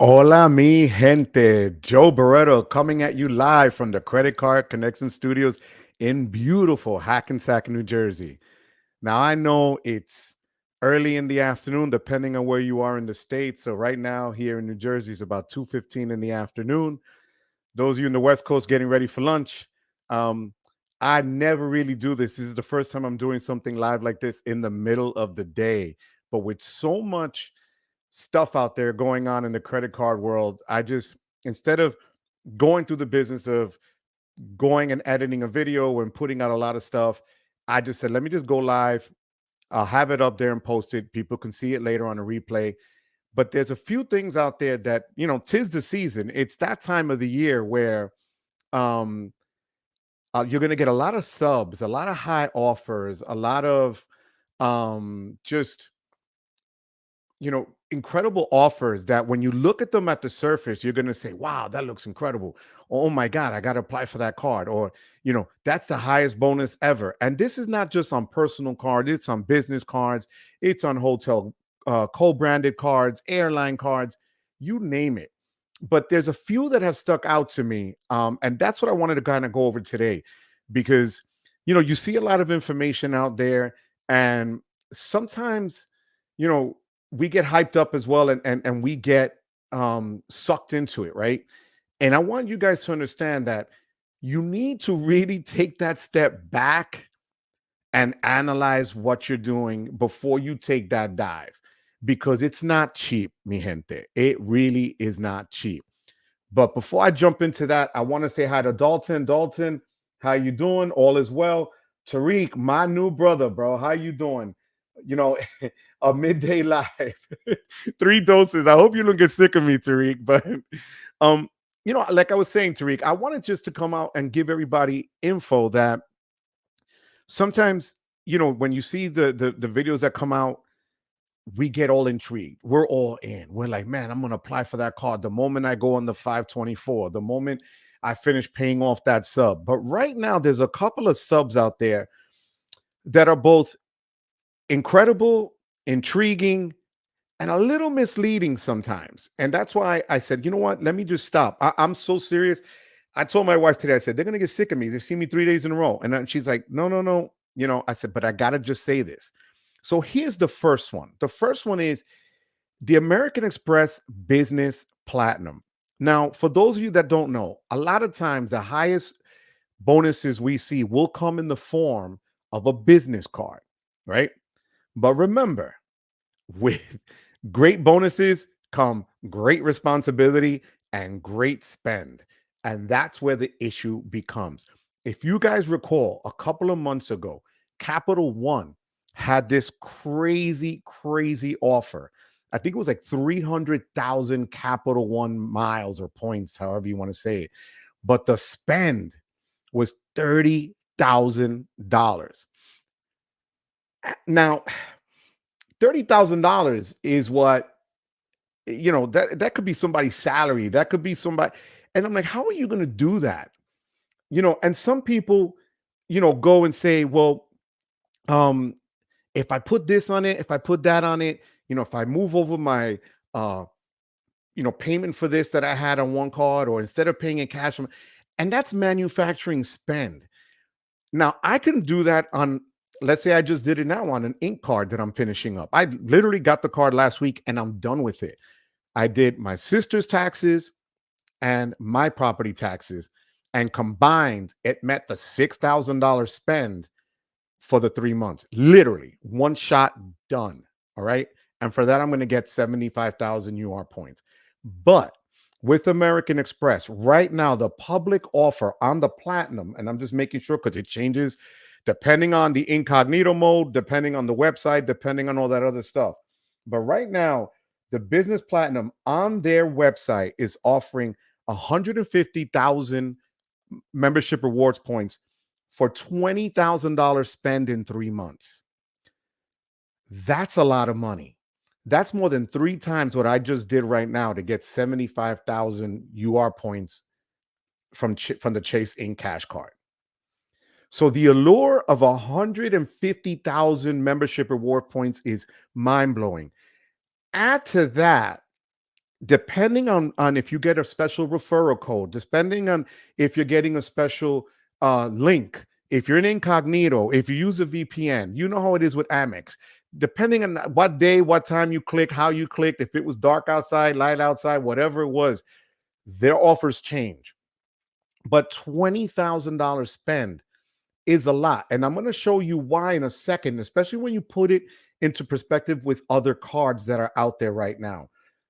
Hola, mi gente. Joe Barreto coming at you live from the Credit Card Connection Studios in beautiful Hackensack, New Jersey. Now, I know it's early in the afternoon, depending on where you are in the state. So right now here in New Jersey, it's about 2:15 in the afternoon. Those of you in the West Coast getting ready for lunch, um, I never really do this. This is the first time I'm doing something live like this in the middle of the day. But with so much stuff out there going on in the credit card world, I just, instead of going through the business of going and editing a video and putting out a lot of stuff, I just said, let me just go live. I'll have it up there and post it. People can see it later on a replay. But there's a few things out there that, tis the season. It's that time of the year where um, you're going to get a lot of subs, a lot of high offers, a lot of just incredible offers that when you look at them at the surface, you're going to say, wow, that looks incredible. Oh my God, I got to apply for that card. Or, that's the highest bonus ever. And this is not just on personal cards, it's on business cards, it's on hotel co-branded cards, airline cards, you name it. But there's a few that have stuck out to me. And that's what I wanted to kind of go over today because, you see a lot of information out there and sometimes, you know, we get hyped up as well and we get sucked into it, right? And I want you guys to understand that you need to really take that step back and analyze what you're doing before you take that dive because it's not cheap, mi gente. It really is not cheap. But before I jump into that, I want to say hi to Dalton. Dalton, how you doing? All is well. Tariq, my new brother, bro. How you doing? You know, a midday live. 3 doses. I hope you don't get sick of me, Tariq. But um, like I was saying, Tariq, I wanted just to come out and give everybody info that sometimes, when you see the videos that come out, we get all intrigued. We're all in. We're like, man, I'm going to apply for that card the moment I go on the 524, the moment I finish paying off that sub. But right now, there's a couple of subs out there that are both incredible, intriguing, and a little misleading sometimes. And that's why I said, you know what? Let me just stop. I'm so serious. I told my wife today, I said, they're going to get sick of me. They see me 3 days in a row. And then she's like, no, no, no. I said, but I got to just say this. So here's the first one. The first one is the American Express Business Platinum. Now, for those of you that don't know, a lot of times the highest bonuses we see will come in the form of a business card, right? But remember, with great bonuses come great responsibility and great spend. And that's where the issue becomes. If you guys recall, a couple of months ago, Capital One had this crazy, crazy offer. I think it was like 300,000 Capital One miles or points, however you want to say it. But the spend was $30,000. Now, $30,000 is what, that could be somebody's salary. That could be somebody. And I'm like, how are you going to do that? And some people, go and say, well, um, if I put this on it, if I put that on it, if I move over my, payment for this that I had on one card, or instead of paying in cash, and that's manufacturing spend. Now I can do that on, let's say I just did it now on an ink card that I'm finishing up. I literally got the card last week and I'm done with it. I did my sister's taxes and my property taxes, and combined, it met the $6,000 spend for the 3 months. Literally, one shot, done. All right. And for that, I'm going to get 75,000 UR points. But with American Express, right now, the public offer on the Platinum, and I'm just making sure because it changes depending on the incognito mode, depending on the website, depending on all that other stuff. But right now, the Business Platinum on their website is offering 150,000 membership rewards points for $20,000 spend in 3 months. That's a lot of money. That's more than 3 times what I just did right now to get 75,000 UR points from the Chase in Cash card. So the allure of 150,000 membership reward points is mind-blowing. Add to that depending on if you get a special referral code, depending on if you're getting a special link, if you're in incognito, if you use a VPN, you know how it is with Amex. Depending on what day, what time you click, how you clicked, if it was dark outside, light outside, whatever it was, their offers change. But $20,000 spend is a lot. And I'm going to show you why in a second, especially when you put it into perspective with other cards that are out there right now.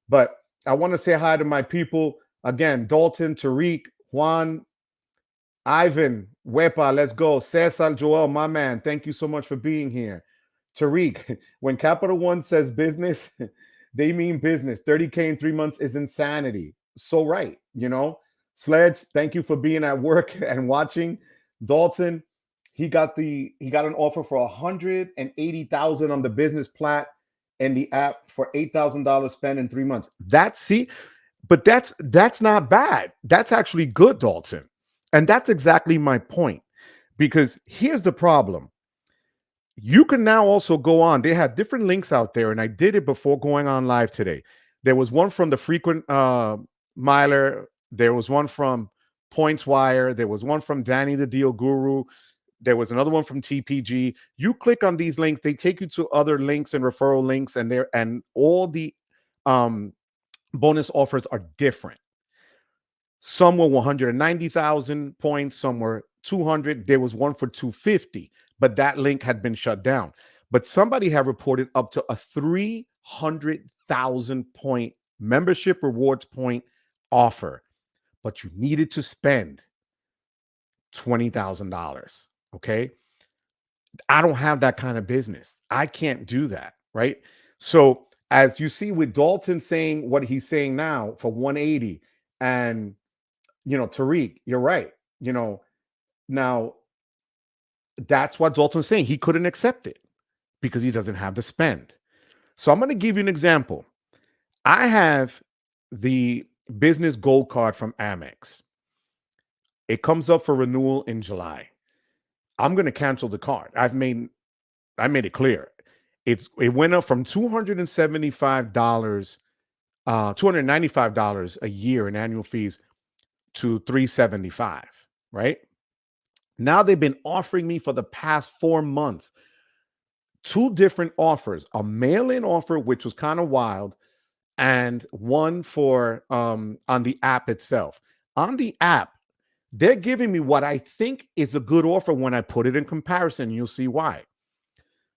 But I want to say hi to my people again: Dalton, Tariq, Juan, Ivan, Wepa, let's go. Cesar, Joel, my man, thank you so much for being here. Tariq, when Capital One says business, they mean business. 30K in 3 months is insanity. So right, you know. Sledge, thank you for being at work and watching. Dalton, he got an offer for 180,000 on the business plat and the app for $8,000 spent in 3 months. But that's not bad. That's actually good, Dalton. And that's exactly my point. Because here's the problem. You can now also go on. They had different links out there, and I did it before going on live today. There was one from the frequent miler. There was one from Points Wire. There was one from Danny the Deal Guru. There was another one from TPG. You click on these links, they take you to other links and referral links, and all the bonus offers are different. Some were 190,000 points, some were 200. There was one for 250, but that link had been shut down. But somebody had reported up to a 300,000 point membership rewards point offer, but you needed to spend $20,000. Okay. I don't have that kind of business. I can't do that. Right. So, as you see with Dalton saying what he's saying now for 180, and Tariq, you're right. Now that's what Dalton's saying. He couldn't accept it because he doesn't have the spend. So I'm going to give you an example. I have the business gold card from Amex. It comes up for renewal in July. I'm going to cancel the card. I made it clear. It went up from $275, $295 a year in annual fees to $375, right? Now they've been offering me for the past 4 months 2 different offers: a mail-in offer, which was kind of wild, and one for on the app itself. On the app, they're giving me what I think is a good offer when I put it in comparison. You'll see why.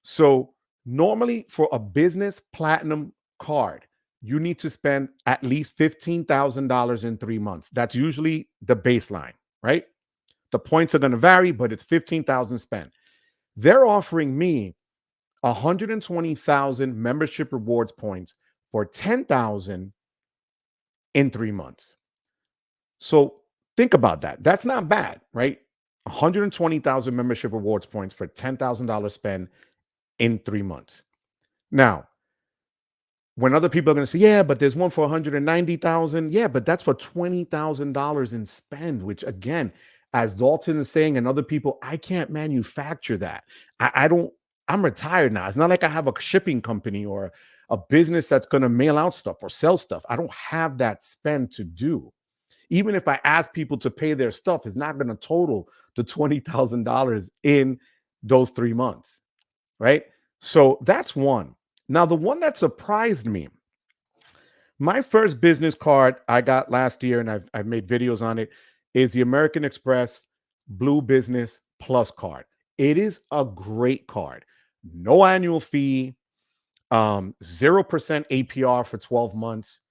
So normally for a business platinum card, you need to spend at least $15,000 in 3 months. That's usually the baseline, right? The points are going to vary, but it's 15,000 spent. They're offering me 120,000 membership rewards points for 10,000 in 3 months. So think about that. That's not bad, right? 120,000 membership rewards points for $10,000 spend in 3 months. Now, when other people are going to say, yeah, but there's one for 190,000. Yeah, but that's for $20,000 in spend, which again, as Dalton is saying and other people, I can't manufacture that. I don't, I'm retired now. It's not like I have a shipping company or a business that's going to mail out stuff or sell stuff. I don't have that spend to do. Even if I ask people to pay their stuff, it's not going to total the $20,000 in those 3 months, right? So that's one. Now, the one that surprised me, my first business card I got last year, and I've made videos on it, is the American Express Blue Business Plus card. It is a great card. No annual fee, 0% APR for 12 months.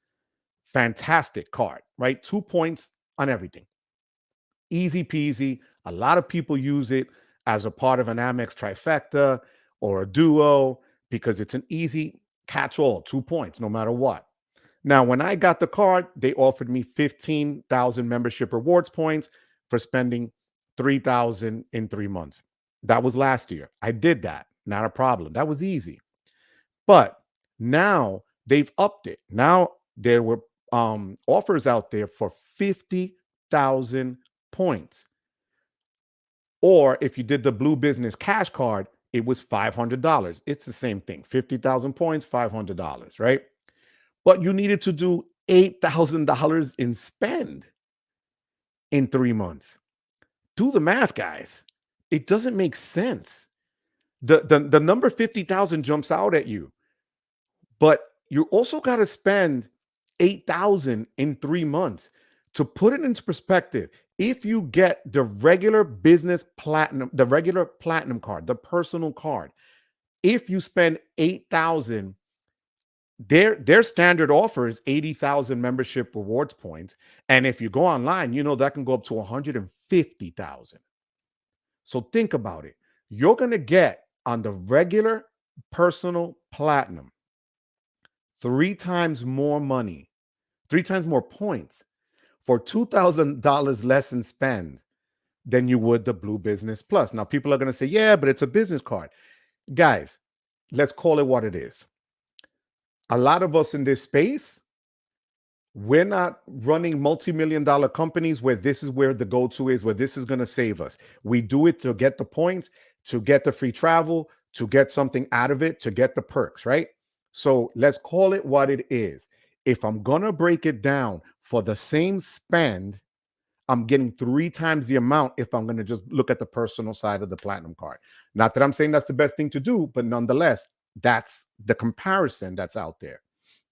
Fantastic card, right? 2 points on everything. Easy peasy. A lot of people use it as a part of an Amex trifecta or a duo because it's an easy catch-all, 2 points, no matter what. Now, when I got the card, they offered me 15,000 membership rewards points for spending 3,000 in 3 months. That was last year. I did that. Not a problem. That was easy. But now they've upped it. Now there were offers out there for 50,000 points. Or if you did the Blue Business Cash card, it was $500. It's the same thing. 50,000 points, $500, right? But you needed to do $8,000 in spend in 3 months. Do the math, guys. It doesn't make sense. The number 50,000 jumps out at you, but you also got to spend 8,000 in 3 months. To put it into perspective, if you get the regular business platinum, the regular platinum card, the personal card, if you spend 8,000, their standard offer is 80,000 membership rewards points. And if you go online, that can go up to 150,000. So think about it. You're going to get on the regular personal platinum 3 times more money, 3 times more points for $2,000 less in spend than you would the Blue Business Plus. Now, people are going to say, yeah, but it's a business card. Guys, let's call it what it is. A lot of us in this space, we're not running multi-million-dollar companies where this is where the go-to is, where this is going to save us. We do it to get the points, to get the free travel, to get something out of it, to get the perks, right? So let's call it what it is. If I'm going to break it down for the same spend, I'm getting 3 times the amount if I'm going to just look at the personal side of the platinum card. Not that I'm saying that's the best thing to do, but nonetheless, that's the comparison that's out there.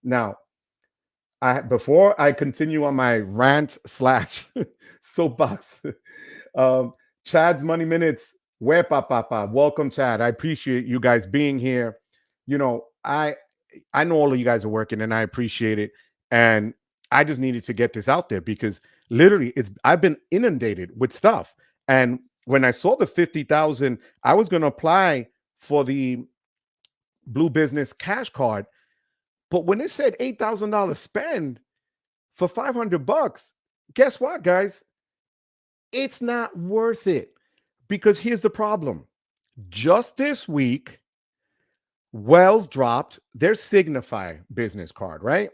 Now, before I continue on my rant slash soapbox, Chad's Money Minutes, where papa, welcome, Chad. I appreciate you guys being here. I know all of you guys are working, and I appreciate it. And I just needed to get this out there because literally I've been inundated with stuff. And when I saw the 50,000, I was going to apply for the Blue Business Cash Card. But when it said $8,000 spend for $500, guess what, guys? It's not worth it, because here's the problem. Just this week, Wells dropped their Signify business card, right?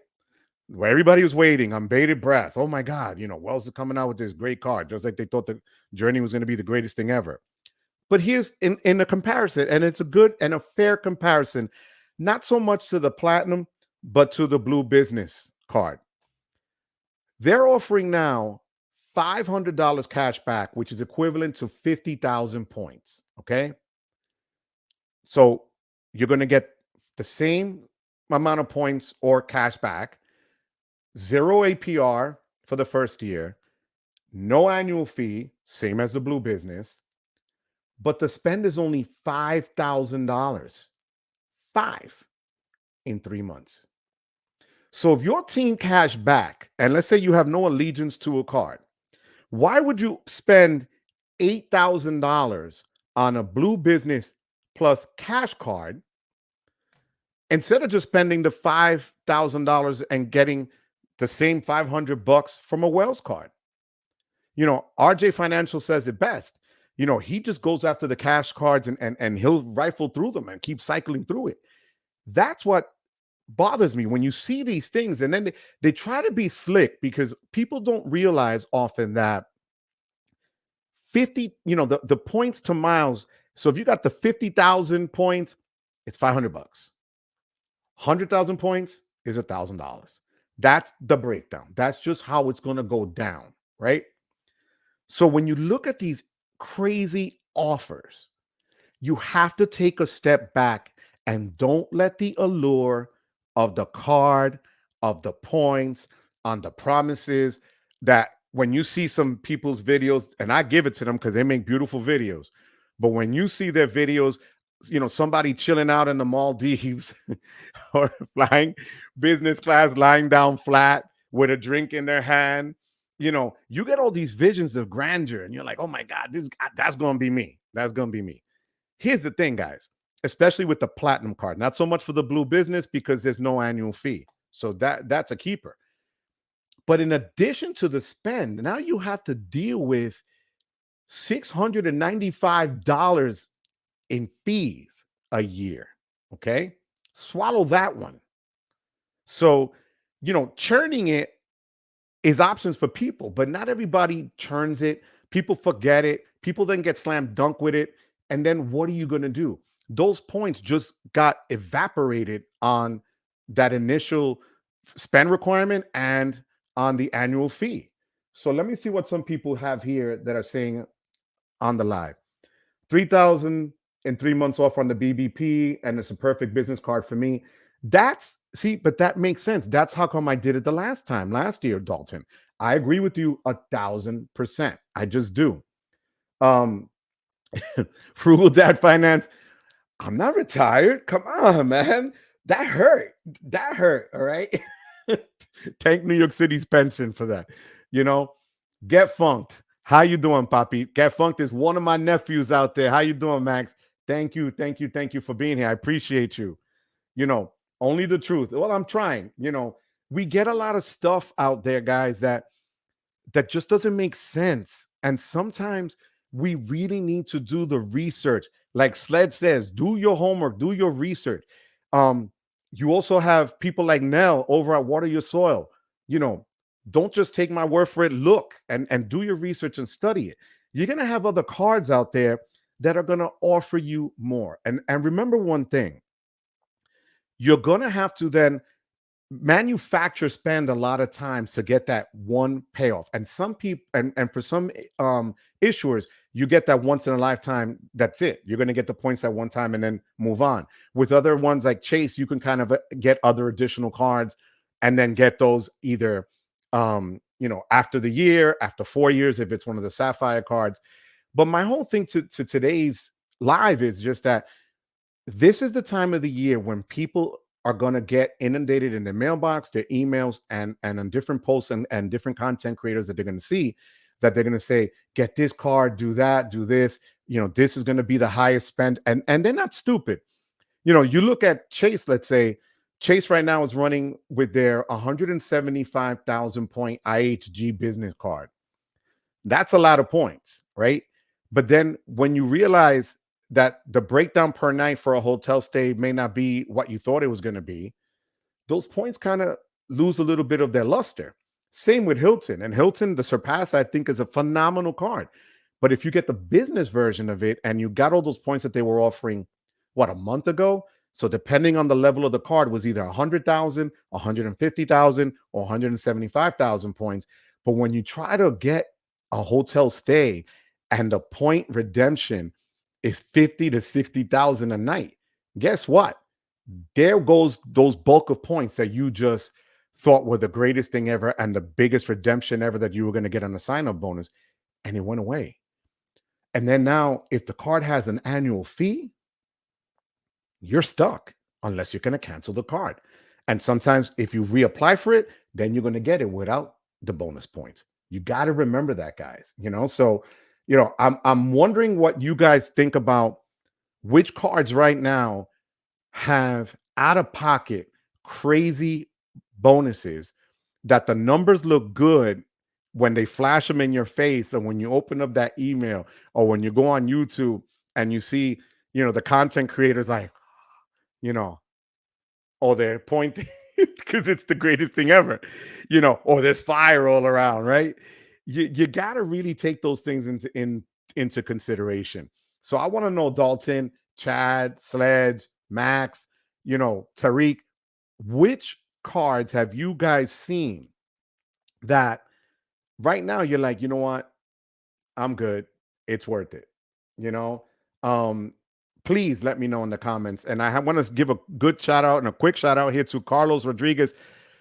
Where everybody was waiting on bated breath. Oh my God, Wells is coming out with this great card, just like they thought the Journey was going to be the greatest thing ever. But here's in a comparison, and it's a good and a fair comparison, not so much to the Platinum, but to the Blue Business card. They're offering now $500 cash back, which is equivalent to 50,000 points. Okay. So you're going to get the same amount of points or cash back, 0 APR for the first year, no annual fee, same as the Blue Business, but the spend is only $5,000. 5 in 3 months. So if you're team cash back, and let's say you have no allegiance to a card, why would you spend $8,000 on a Blue Business Plus cash card instead of just spending the $5,000 and getting the same $500 from a Wells card? RJ Financial says it best. He just goes after the cash cards and he'll rifle through them and keep cycling through it. That's what bothers me when you see these things, and then they try to be slick, because people don't realize often that 50, the points to miles. So if you got the 50,000 points, it's $500. 100,000 points is $1,000. That's the breakdown. That's just how it's going to go down, right? So when you look at these crazy offers, you have to take a step back and don't let the allure of the card, of the points, on the promises, that when you see some people's videos, and I give it to them because they make beautiful videos, but when you see their videos, somebody chilling out in the Maldives or flying business class, lying down flat with a drink in their hand, you get all these visions of grandeur, and you're like, oh my God, that's going to be me. That's going to be me. Here's the thing, guys, especially with the Platinum card, not so much for the Blue Business, because there's no annual fee. So that's a keeper. But in addition to the spend, now you have to deal with $695 in fees a year. Okay. Swallow that one. So, churning it is options for people, but not everybody churns it. People forget it. People then get slam dunk with it. And then what are you going to do? Those points just got evaporated on that initial spend requirement and on the annual fee. So let me see what some people have here that are saying on the live. 3,000 and 3 months off on the BBP, and it's a perfect business card for me. That's see, but that makes sense. That's how come I did it the last year, Dalton. I agree with you 1,000%. I just do. Um, Frugal Dad Finance. I'm not retired. Come on, man. That hurt. That hurt. All right. Thank New York City's pension for that. You know, Get Funked. How you doing, Poppy? Get Funked is one of my nephews out there. How you doing, Max? Thank you, thank you, thank you for being here. I appreciate you. You know, only the truth. Well, I'm trying. We get a lot of stuff out there, guys, that just doesn't make sense. And sometimes we really need to do the research. Like Sled says, do your homework, do your research. Um, you also have people like Nell over at Water Your Soil. You know, don't just take my word for it. Look and do your research and study it. You're gonna have other cards out there that are gonna offer you more. And remember one thing, you're gonna have to then manufacturers spend a lot of time to get that one payoff, and some people and for some issuers, you get that once in a lifetime. That's it. You're going to get the points at one time and then move on. With other ones like Chase, you can kind of get other additional cards and then get those either after the year, after 4 years, if it's one of the Sapphire cards. But my whole thing to today's live is just that this is the time of the year when people are going to get inundated in their mailbox, their emails, and on different posts and different content creators that they're going to see, that they're going to say, get this card, do that, do this. This is going to be the highest spend. And they're not stupid. You look at Chase, let's say Chase right now is running with their 175,000 point IHG business card. That's a lot of points, right? But then when you realize that the breakdown per night for a hotel stay may not be what you thought it was going to be, those points kind of lose a little bit of their luster. Same with Hilton. And Hilton, the Surpass, I think, is a phenomenal card. But if you get the business version of it and you got all those points that they were offering, a month ago? So depending on the level of the card, was either 100,000, 150,000, or 175,000 points. But when you try to get a hotel stay and the point redemption is 50 to 60,000 a night, guess what? There goes those bulk of points that you just thought were the greatest thing ever and the biggest redemption ever that you were going to get on a sign-up bonus, and it went away. And then now, if the card has an annual fee, you're stuck unless you're going to cancel the card. And sometimes if you reapply for it, then you're going to get it without the bonus points. You got to remember that, guys. So I'm wondering what you guys think about which cards right now have out-of-pocket crazy bonuses that the numbers look good when they flash them in your face, and when you open up that email or when you go on YouTube and you see, the content creators like, or they're pointing because it's the greatest thing ever, or there's fire all around, right? You got to really take those things into consideration. So I want to know, Dalton, Chad, Sledge, Max, Tariq, which cards have you guys seen that right now you're like, you know what, I'm good, it's worth it? Please let me know in the comments. And I want to give a good shout out and a quick shout out here to Carlos Rodriguez.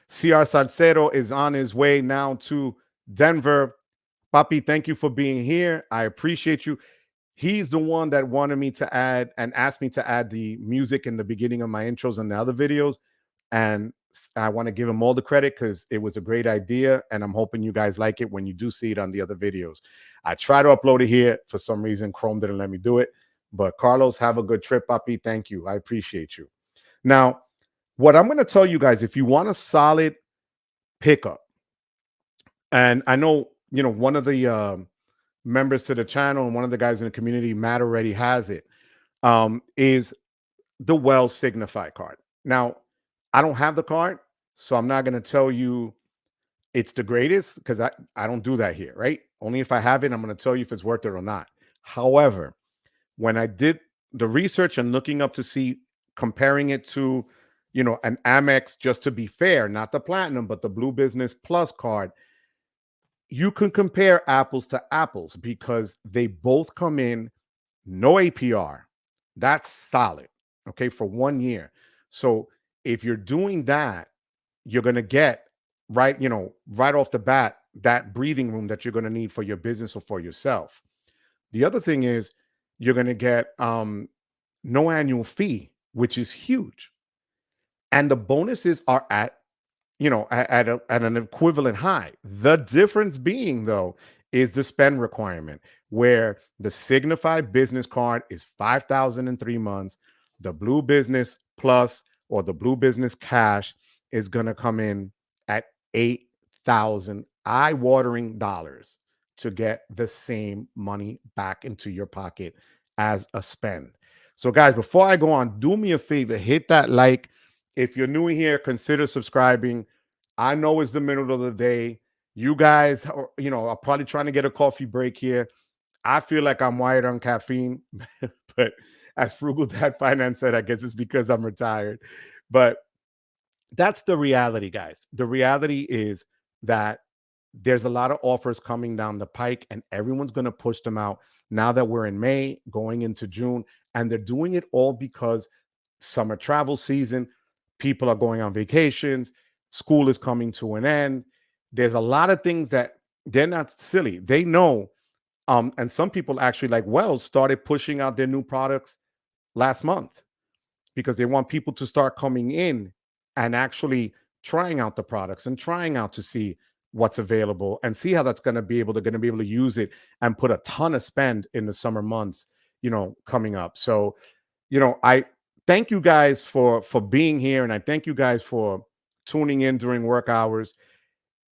CR Salcedo is on his way now to Denver. Papi, thank you for being here. I appreciate you. He's the one that wanted me to add and asked me to add the music in the beginning of my intros and the other videos. And I want to give him all the credit because it was a great idea. And I'm hoping you guys like it when you do see it on the other videos. I try to upload it here. For some reason, Chrome didn't let me do it. But Carlos, have a good trip, Papi. Thank you. I appreciate you. Now, what I'm going to tell you guys, if you want a solid pickup, and I know, one of the members to the channel and one of the guys in the community, Matt, already has it, is the Wells Signify card. Now, I don't have the card, so I'm not going to tell you it's the greatest because I don't do that here, right? Only if I have it, I'm going to tell you if it's worth it or not. However, when I did the research and looking up to see, comparing it to an Amex, just to be fair, not the platinum, but the Blue Business Plus card, you can compare apples to apples because they both come in no APR. That's solid, okay, for 1 year. So if you're doing that, you're going to get right off the bat that breathing room that you're going to need for your business or for yourself. The other thing is you're going to get no annual fee, which is huge. And the bonuses are at an equivalent high. The difference being, though, is the spend requirement, where the Signify business card is 5,000 in 3 months. The Blue Business Plus or the Blue Business Cash is going to come in at 8,000 eye-watering dollars to get the same money back into your pocket as a spend. So, guys, before I go on, do me a favor, hit that like. If you're new here, consider subscribing. I know it's the middle of the day. You guys are probably trying to get a coffee break here. I feel like I'm wired on caffeine, but as Frugal Dad Finance said, I guess it's because I'm retired. But that's the reality, guys. The reality is that there's a lot of offers coming down the pike, and everyone's going to push them out now that we're in May, going into June. And they're doing it all because summer travel season, people are going on vacations, school is coming to an end. There's a lot of things that they're not silly. They know. And some people actually, like Wells, started pushing out their new products last month because they want people to start coming in and actually trying out the products and trying out to see what's available and see how that's going to be able to use it and put a ton of spend in the summer months, coming up. So, I thank you guys for being here, and I thank you guys for tuning in during work hours.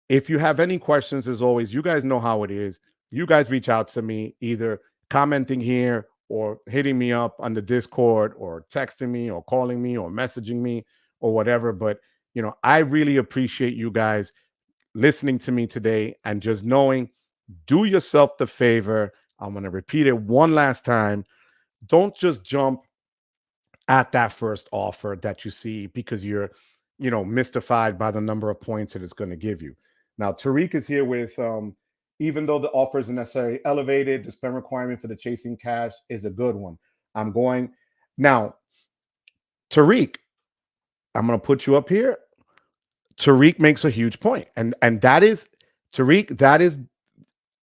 If you have any questions, as always, you guys know how it is. You guys reach out to me, either commenting here or hitting me up on the Discord or texting me or calling me or messaging me or whatever. But, I really appreciate you guys listening to me today, and just knowing, do yourself the favor. I'm going to repeat it one last time. Don't just jump at that first offer that you see because you're, mystified by the number of points that it's going to give you. Now, Tariq is here with, even though the offer isn't necessarily elevated, the spend requirement for the chasing cash is a good one. I'm going now, Tariq, I'm going to put you up here. Tariq makes a huge point, and that is, Tariq, that is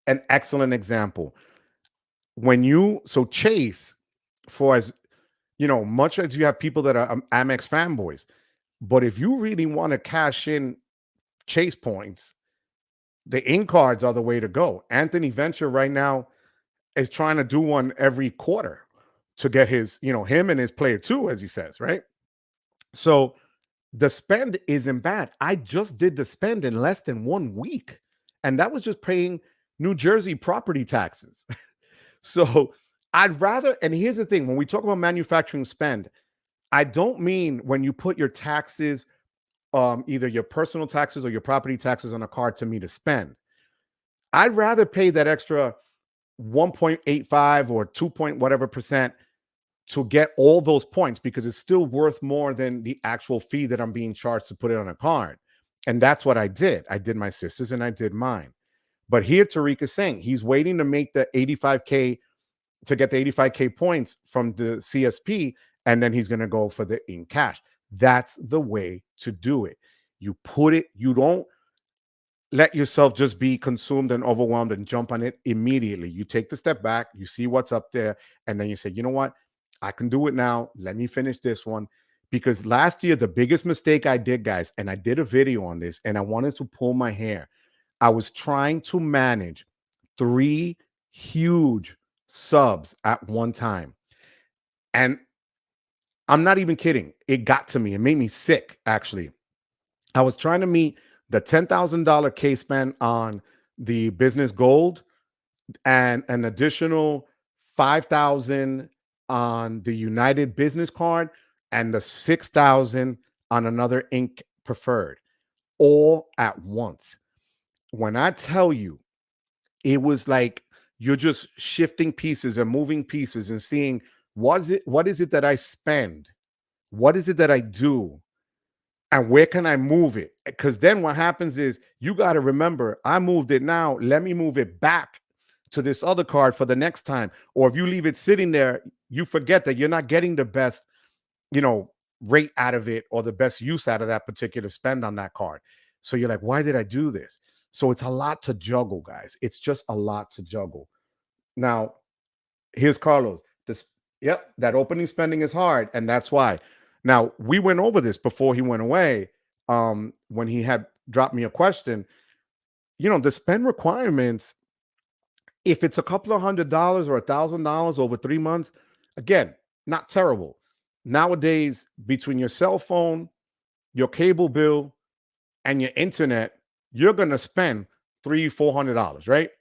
an excellent example. Chase, for as much as you have people that are Amex fanboys, but if you really want to cash in Chase points, the in cards are the way to go. Anthony Venture right now is trying to do one every quarter to get his, him and his player two, as he says, right? So the spend isn't bad. I just did the spend in less than 1 week, and that was just paying New Jersey property taxes. So I'd rather, and here's the thing, when we talk about manufacturing spend, I don't mean when you put your taxes, either your personal taxes or your property taxes on a card to me to spend. I'd rather pay that extra 1.85 or 2 point whatever percent to get all those points, because it's still worth more than the actual fee that I'm being charged to put it on a card. And that's what I did. I did my sister's and I did mine. But here Tariq is saying he's waiting to make the 85K, to get the 85K points from the CSP, and then he's going to go for the in cash. That's the way to do it. You don't let yourself just be consumed and overwhelmed and jump on it immediately. You take the step back, you see what's up there, and then you say, you know what? I can do it now. Let me finish this one. Because last year, the biggest mistake I did, guys, and I did a video on this, and I wanted to pull my hair. I was trying to manage 3 huge subs at one time. And I'm not even kidding. It got to me. It made me sick, actually. I was trying to meet the $10,000 case spend on the business gold and an additional 5,000 on the United business card and the 6,000 on another Inc. preferred, all at once. When I tell you, it was like you're just shifting pieces and moving pieces and seeing what is it that I spend? What is it that I do And where can I move it? Because then what happens is you got to remember, I moved it now. Let me move it back to this other card for the next time. Or if you leave it sitting there, you forget that you're not getting the best, you know, rate out of it or the best use out of that particular spend on that card. So you're like, why did I do this? So it's a lot to juggle, guys. It's just a lot to juggle. Now, here's Carlos. This, yep, that opening spending is hard, and that's why. Now, we went over this before he went away. When he had dropped me a question, the spend requirements, if it's a couple of $100 or $1,000 over 3 months, again, not terrible. Nowadays, between your cell phone, your cable bill, and your internet, you're gonna spend $300-400, right?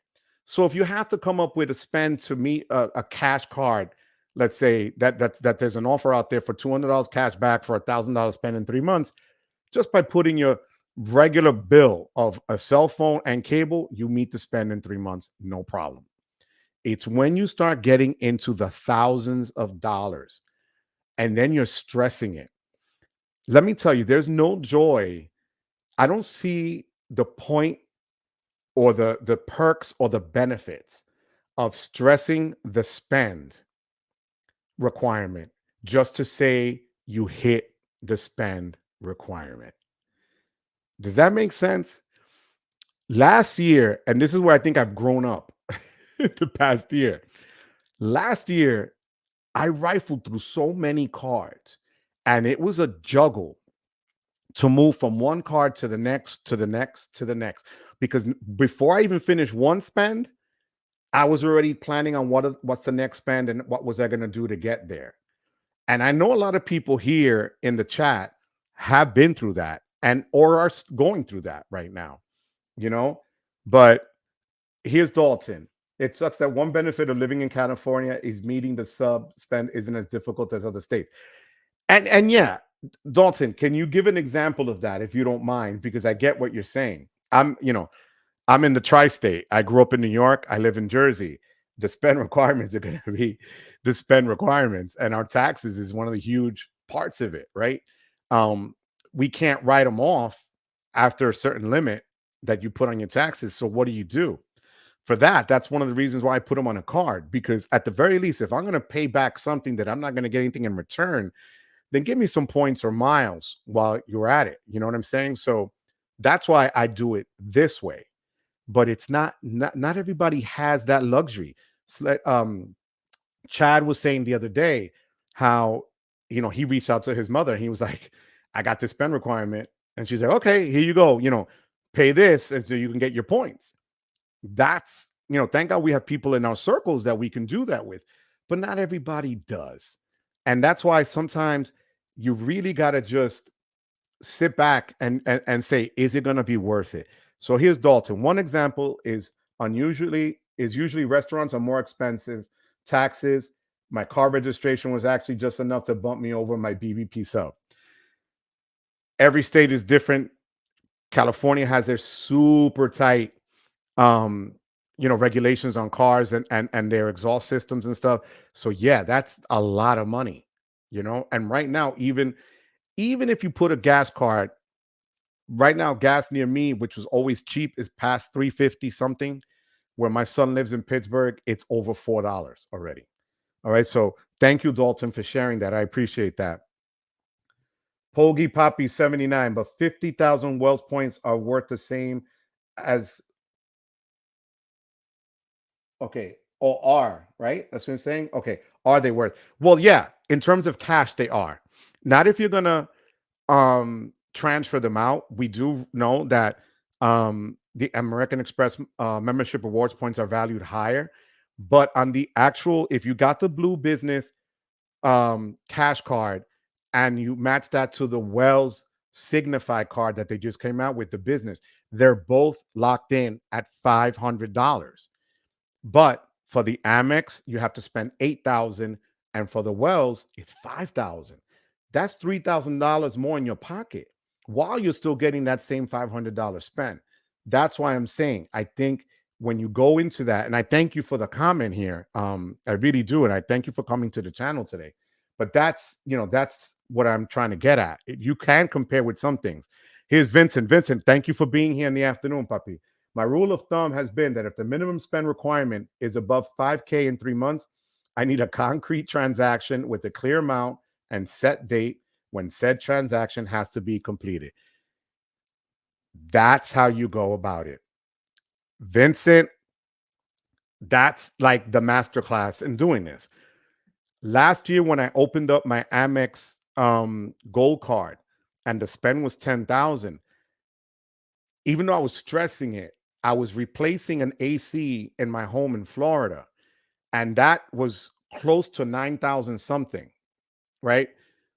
So if you have to come up with a spend to meet a cash card, let's say that there's an offer out there for $200 cash back for $1,000 spend in 3 months, just by putting your regular bill of a cell phone and cable, you meet the spend in 3 months, no problem. It's when you start getting into the thousands of dollars and then you're stressing it. Let me tell you, there's no joy. I don't see the point or the perks or the benefits of stressing the spend requirement just to say you hit the spend requirement. Does that make sense? Last year, and this is where I think I've grown up the past year. Last year, I rifled through so many cards, and it was a juggle to move from one card to the next, to the next, to the next. Because before I even finished one spend, I was already planning on what's the next spend and what was I going to do to get there. And I know a lot of people here in the chat have been through that and or are going through that right now, you know. But here's Dalton. It sucks that one benefit of living in California is meeting the sub spend isn't as difficult as other states. And yeah, Dalton, can you give an example of that if you don't mind? Because I get what you're saying. I'm in the tri-state. I grew up in New York. I live in Jersey. The spend requirements are going to be the spend requirements, and our taxes is one of the huge parts of it, right? We can't write them off after a certain limit that you put on your taxes. So what do you do? For that, that's one of the reasons why I put them on a card, because at the very least, if I'm going to pay back something that I'm not going to get anything in return, then give me some points or miles while you're at it. You know what I'm saying? So that's why I do it this way. But it's not everybody has that luxury. Chad was saying the other day how he reached out to his mother and he was like, I got this spend requirement. And she's like, okay, here you go, pay this and so you can get your points. That's, thank God we have people in our circles that we can do that with, but not everybody does. And that's why sometimes you really got to just sit back and say, is it going to be worth it? So here's Dalton. One example is usually restaurants are more expensive, taxes. My car registration was actually just enough to bump me over my BBP sub. Every state is different. California has their super tight regulations on cars and their exhaust systems and stuff. So yeah, that's a lot of money, and right now, even if you put a gas card right now, gas near me, which was always cheap, is past 350 something. Where my son lives in Pittsburgh, it's over $4 already. All right, so thank you, Dalton, for sharing that. I appreciate that. Pogi Poppy 79, but 50,000 Wells points are worth the same as, okay, or are, right? That's what I'm saying. Okay, are they worth? Well, yeah, in terms of cash, they are. Not if you're gonna transfer them out. We do know that the American Express membership rewards points are valued higher, but on the actual, if you got the Blue Business cash card and you match that to the Wells Signify card that they just came out with, the business, they're both locked in at $500. But for the Amex, you have to spend $8,000, and for the Wells, it's $5,000. That's $3,000 more in your pocket while you're still getting that same $500 spend. That's why I'm saying, I think when you go into that, and I thank you for the comment here, I really do, and I thank you for coming to the channel today. But that's what I'm trying to get at. You can compare with some things. Here's Vincent. Vincent, thank you for being here in the afternoon, puppy. My rule of thumb has been that if the minimum spend requirement is above 5K in 3 months, I need a concrete transaction with a clear amount and set date when said transaction has to be completed. That's how you go about it. Vincent, that's like the masterclass in doing this. Last year, when I opened up my Amex gold card and the spend was 10,000, even though I was stressing it, I was replacing an AC in my home in Florida, and that was close to 9,000 something, right?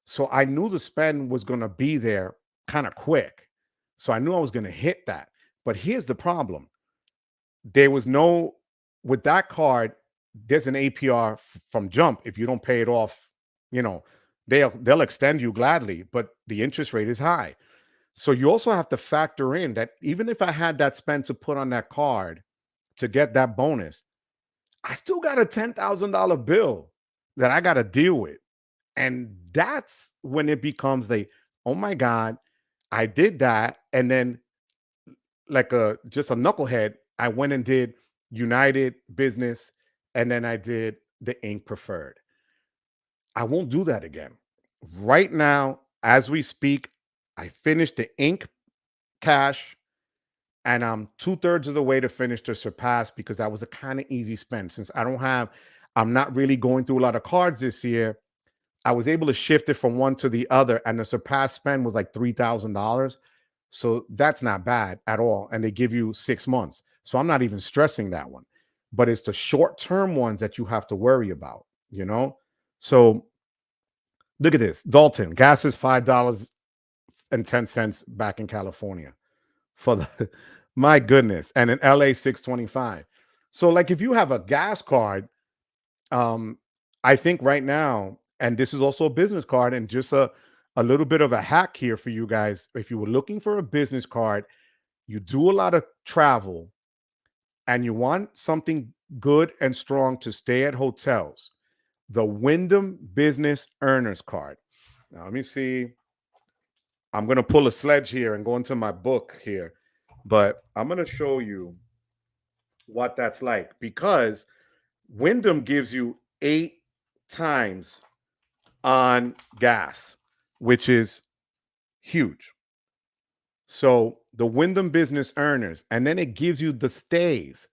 So I knew the spend was going to be there kind of quick. So I knew I was going to hit that. But here's the problem. There was no, with that card, there's an APR from jump. If you don't pay it off, you know, they'll extend you gladly, but the interest rate is high. So you also have to factor in that even if I had that spend to put on that card to get that bonus, I still got a $10,000 bill that I got to deal with. And that's when it becomes the, oh my God, I did that. And then like just a knucklehead, I went and did United Business, and then I did the Inc. Preferred. I won't do that again. Right now, as we speak, I finished the Inc. Cash, and I'm 2/3 of the way to finish the Surpass because that was a kind of easy spend. Since I'm not really going through a lot of cards this year. I was able to shift it from one to the other, and the Surpass spend was like $3,000. So that's not bad at all. And they give you 6 months. So I'm not even stressing that one. But it's the short-term ones that you have to worry about, you know? So look at this. Dalton, gas is $5.10 back in California for the my goodness. And in LA, 625. So like if you have a gas card, I think right now, and this is also a business card, and just a little bit of a hack here for you guys. If you were looking for a business card, you do a lot of travel, and you want something good and strong to stay at hotels, the Wyndham Business Earners Card. Now, let me see. I'm going to pull a sledge here and go into my book here, but I'm going to show you what that's like because Wyndham gives you 8 times on gas, which is huge. So the Wyndham Business Earners, and then it gives you the stays,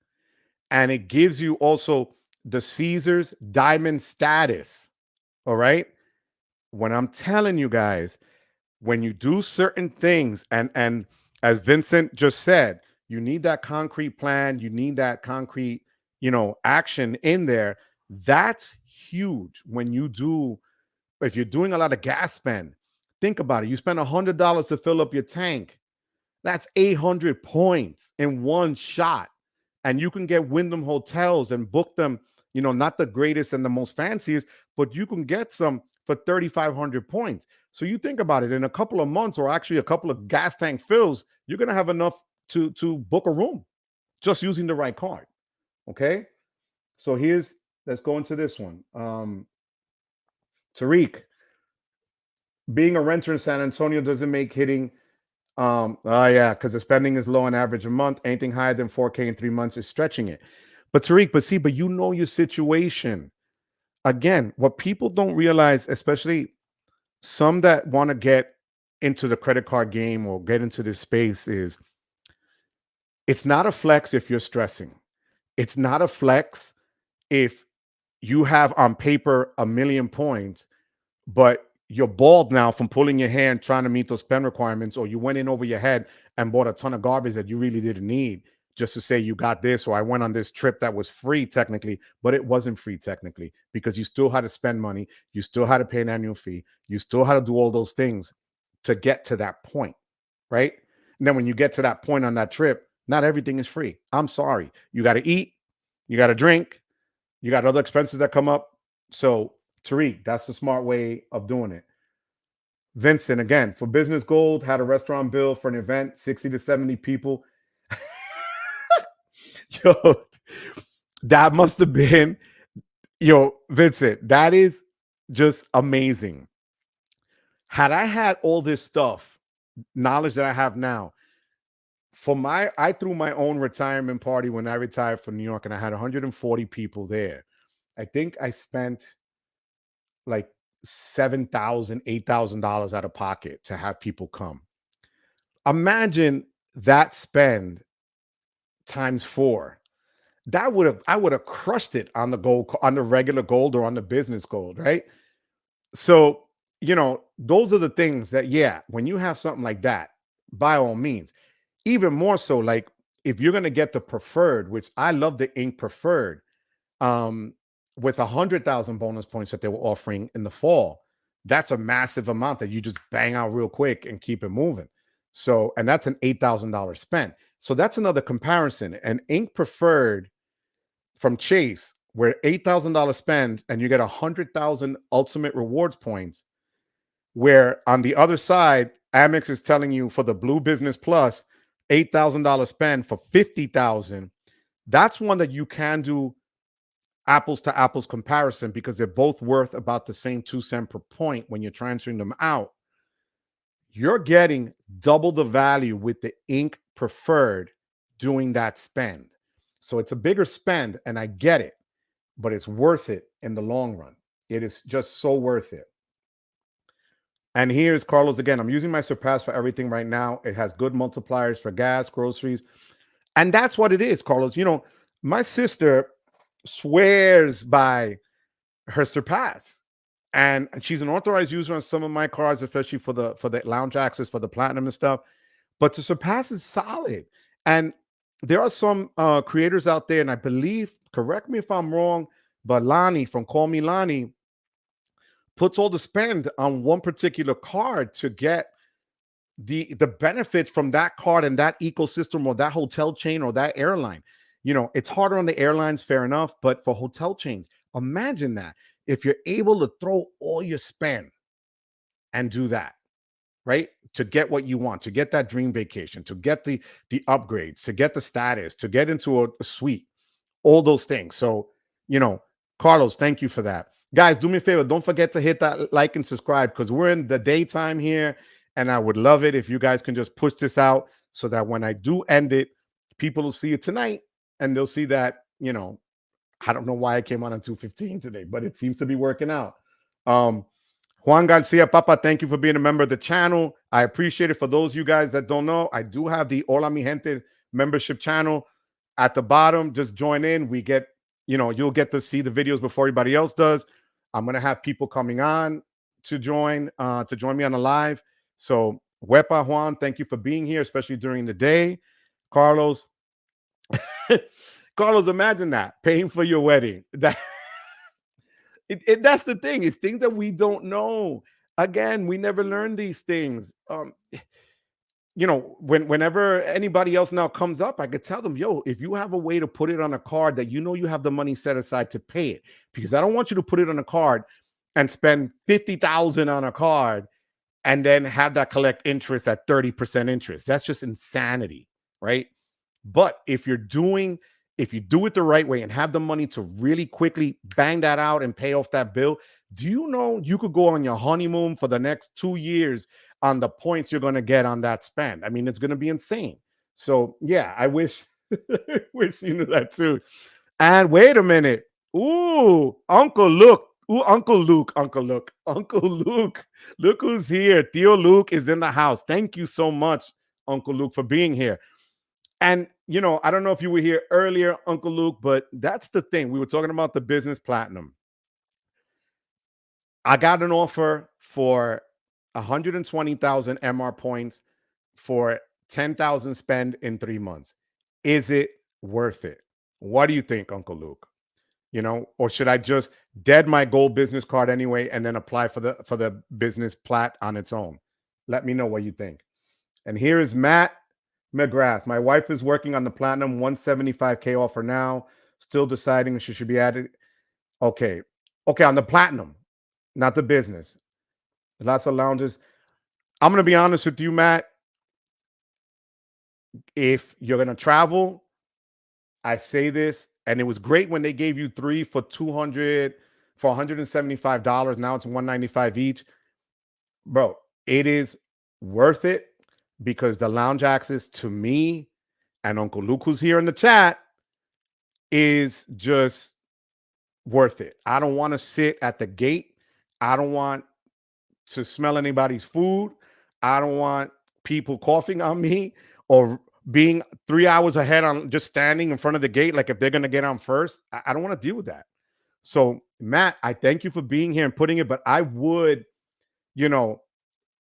and it gives you also the Caesars Diamond status. All right. When I'm telling you guys, when you do certain things, and as Vincent just said, you need that concrete plan, you need that concrete, action in there. That's huge when you do. If you're doing a lot of gas spend, think about it. You spend $100 to fill up your tank. That's 800 points in one shot. And you can get Wyndham hotels and book them, not the greatest and the most fanciest, but you can get some for 3,500 points. So you think about it, in a couple of months, or actually a couple of gas tank fills, you're going to have enough to book a room just using the right card. Okay. So let's go into this one. Tariq, being a renter in San Antonio doesn't make hitting. Yeah, because the spending is low on average a month. Anything higher than 4K in 3 months is stretching it. But Tariq, but you know your situation. Again, what people don't realize, especially some that want to get into the credit card game or get into this space, is it's not a flex if you're stressing. It's not a flex if you have on paper 1,000,000 points, but you're bald now from pulling your hair and trying to meet those spend requirements, or you went in over your head and bought a ton of garbage that you really didn't need just to say you got this, or I went on this trip that was free technically, but it wasn't free technically because you still had to spend money. You still had to pay an annual fee. You still had to do all those things to get to that point, right? And then when you get to that point on that trip, not everything is free. I'm sorry. You got to eat. You got to drink. You got other expenses that come up. So Tariq, that's the smart way of doing it. Vincent, again, for business gold, had a restaurant bill for an event, 60 to 70 people. Yo, that must have been, Vincent, that is just amazing. Had I had all this stuff, knowledge that I have now, I threw my own retirement party when I retired from New York, and I had 140 people there. I think I spent like $7,000, $8,000 out of pocket to have people come. Imagine that spend times four. That would have I would have crushed it on the gold, on the regular gold, or on the business gold, right? So, those are the things that, yeah, when you have something like that, by all means, even more so, like if you're gonna get the preferred, which I love the Ink preferred, um, with 100,000 bonus points that they were offering in the fall, that's a massive amount that you just bang out real quick and keep it moving. So, and that's an $8,000 spend. So that's another comparison. An Ink preferred from Chase, where $8,000 spend and you get 100,000 ultimate rewards points, where on the other side, Amex is telling you for the Blue Business Plus, $8,000 spend for 50,000. That's one that you can do apples to apples comparison, because they're both worth about the same 2 cents per point when you're transferring them out. You're getting double the value with the Ink preferred doing that spend. So it's a bigger spend, and I get it, but it's worth it in the long run. It is just so worth it. And here's Carlos again. I'm using my Surpass for everything right now. It has good multipliers for gas, groceries. And that's what it is, Carlos. My sister swears by her Surpass. And she's an authorized user on some of my cards, especially for the lounge access, for the platinum and stuff. But the Surpass is solid. And there are some creators out there, and I believe, correct me if I'm wrong, but Lonnie from Call Me Lonnie puts all the spend on one particular card to get the benefits from that card and that ecosystem, or that hotel chain, or that airline. It's harder on the airlines, fair enough, but for hotel chains, imagine that if you're able to throw all your spend and do that, right? To get what you want, to get that dream vacation, to get the upgrades, to get the status, to get into a suite, all those things. So, Carlos, thank you for that. Guys, do me a favor. Don't forget to hit that like and subscribe, because we're in the daytime here. And I would love it if you guys can just push this out, so that when I do end it, people will see it tonight, and they'll see that, I don't know why I came on at 2:15 today, but it seems to be working out. Juan Garcia, Papa, thank you for being a member of the channel. I appreciate it. For those of you guys that don't know, I do have the Hola Mi Gente membership channel at the bottom. Just join in. We get, you'll get to see the videos before everybody else does. I'm going to have people coming on to join me on the live. So, Wepa, Juan, thank you for being here, especially during the day. Carlos, Carlos, imagine that, paying for your wedding. That's the thing. It's things that we don't know. Again, we never learn these things. Whenever anybody else now comes up, I could tell them, yo, if you have a way to put it on a card that you have the money set aside to pay it, because I don't want you to put it on a card and spend 50,000 on a card and then have that collect interest at 30% interest. That's just insanity, right? But if you do it the right way and have the money to really quickly bang that out and pay off that bill, do you know you could go on your honeymoon for the next 2 years on the points you're going to get on that spend? I mean, it's going to be insane. So yeah, I wish you knew that too. And wait a minute. Ooh, Uncle Luke. Ooh, Uncle Luke. Look who's here. Theo Luke is in the house. Thank you so much, Uncle Luke, for being here. And, I don't know if you were here earlier, Uncle Luke, but that's the thing. We were talking about the business platinum. I got an offer for 120,000 MR points for 10,000 spend in 3 months. Is it worth it? What do you think, Uncle Luke? Or should I just dead my gold business card anyway and then apply for the business plat on its own? Let me know what you think. And here is Matt McGrath. My wife is working on the platinum 175K offer now. Still deciding if she should be added. Okay, on the platinum, not the business. Lots of lounges. I'm going to be honest with you, Matt. If you're going to travel, I say this, and it was great when they gave you 3 for $200 for $175. Now it's $195 each. Bro, it is worth it because the lounge access to me and Uncle Luke, who's here in the chat, is just worth it. I don't want to sit at the gate. I don't want to smell anybody's food. I don't want people coughing on me or being 3 hours ahead on just standing in front of the gate. Like if they're going to get on first, I don't want to deal with that. So, Matt, I thank you for being here and putting it, but I would, you know,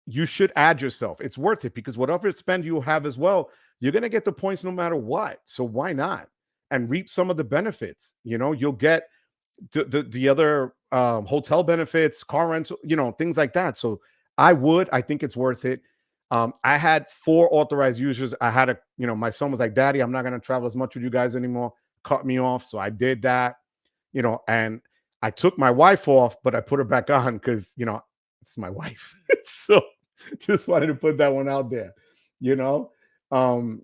you should add yourself. It's worth it because whatever spend you have as well, you're going to get the points no matter what. So why not? And reap some of the benefits. You'll get the other hotel benefits, car rental, things like that. So I think it's worth it. I had 4 authorized users. I had my son was like, Daddy, I'm not going to travel as much with you guys anymore. Cut me off. So I did that, and I took my wife off, but I put her back on because, it's my wife. So just wanted to put that one out there, you know. Um,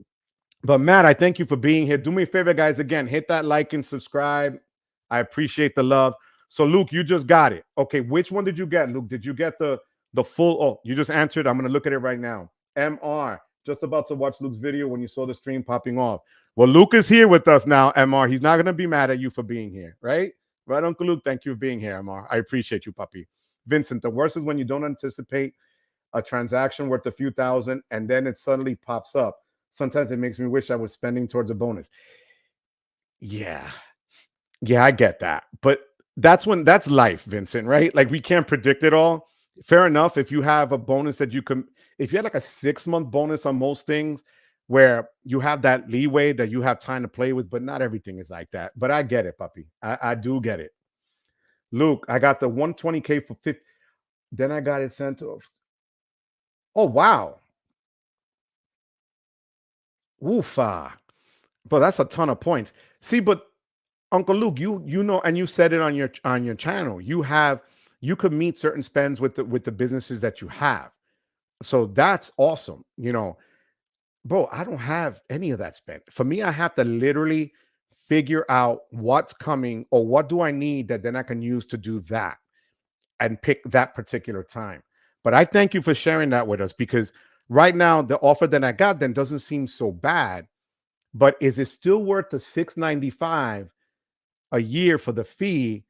but Matt, I thank you for being here. Do me a favor, guys. Again, hit that like and subscribe. I appreciate the love. So, Luke, you just got it. Okay, which one did you get, Luke? Did you get the full? Oh, you just answered. I'm gonna look at it right now. MR, just about to watch Luke's video when you saw the stream popping off. Well, Luke is here with us now, MR. He's not gonna be mad at you for being here, right? Right, Uncle Luke. Thank you for being here, MR. I appreciate you, puppy. Vincent, the worst is when you don't anticipate a transaction worth a few thousand and then it suddenly pops up. Sometimes it makes me wish I was spending towards a bonus. Yeah. Yeah, I get that. But that's life, Vincent, right? Like we can't predict it all. Fair enough. If you have a bonus that you can, if you had like a 6-month bonus on most things where you have that leeway that you have time to play with, but not everything is like that. But I get it, puppy. I do get it. Luke, I got the 120K for 50. Then I got it sent to. Oh, wow. Woofa. But that's a ton of points. See, but Uncle Luke, you know, and you said it on your channel. You could meet certain spends with the businesses that you have. So that's awesome. Bro, I don't have any of that spent. For me, I have to literally figure out what's coming or what do I need that then I can use to do that and pick that particular time. But I thank you for sharing that with us because right now the offer that I got then doesn't seem so bad. But is it still worth the $695 a year for the fee,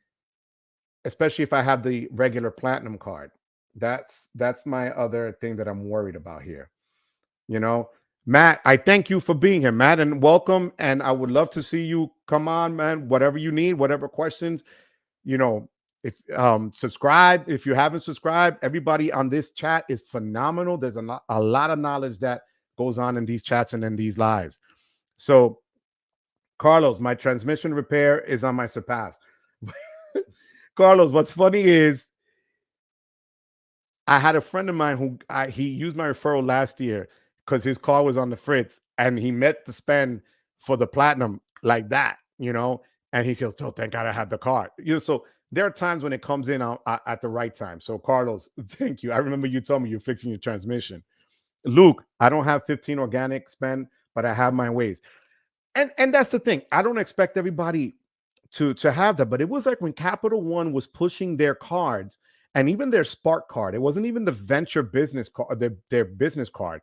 especially if I have the regular platinum card? That's my other thing that I'm worried about here. Matt, I thank you for being here, Matt, and welcome. And I would love to see you come on, man. Whatever you need, whatever questions, if subscribe if you haven't subscribed. Everybody on this chat is phenomenal. There's a lot of knowledge that goes on in these chats and in these lives. So, Carlos, my transmission repair is on my Surpass. Carlos, what's funny is I had a friend of mine who he used my referral last year because his car was on the fritz and he met the spend for the platinum like that, and he goes, oh, thank God I had the card. So there are times when it comes in at the right time. So Carlos, thank you. I remember you told me you're fixing your transmission. Luke, I don't have 15 organic spend, but I have my ways. And that's the thing. I don't expect everybody to have that, but it was like when Capital One was pushing their cards and even their Spark card. It wasn't even the venture business card, their business card,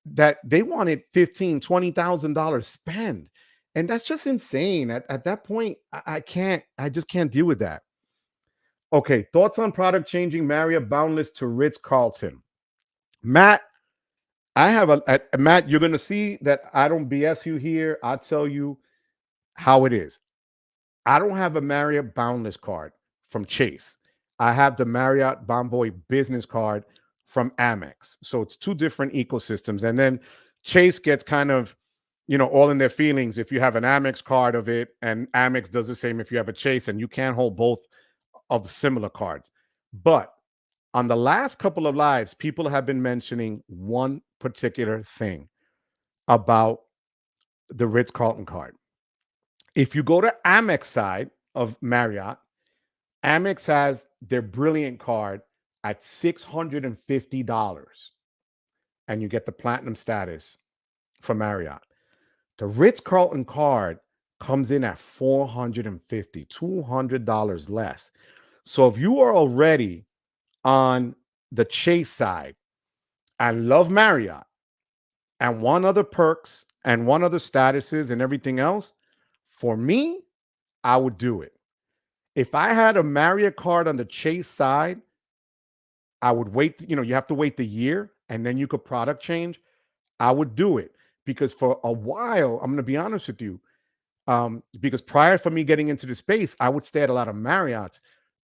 that they wanted $15,000-$20,000 spend. And that's just insane. At that point, I just can't deal with that. Okay, thoughts on product changing Marriott Boundless to Ritz Carlton. Matt, Matt, you're gonna see that I don't BS you here. I'll tell you how it is. I don't have a Marriott Boundless card from Chase. I have the Marriott Bonvoy business card from Amex. So it's two different ecosystems. And then Chase gets kind of, all in their feelings if you have an Amex card of it, and Amex does the same if you have a Chase, and you can't hold both of similar cards. But on the last couple of lives, people have been mentioning one particular thing about the Ritz-Carlton card. If you go to Amex side of Marriott, Amex has their Brilliant card at $650, and you get the platinum status from Marriott. The Ritz-Carlton card comes in at $450, $200 less. So if you are already on the Chase side and love Marriott and want other perks and want other statuses and everything else, for me, I would do it. If I had a Marriott card on the Chase side, I would wait. You have to wait the year and then you could product change. I would do it because for a while, I'm going to be honest with you, because prior for me getting into the space, I would stay at a lot of Marriott's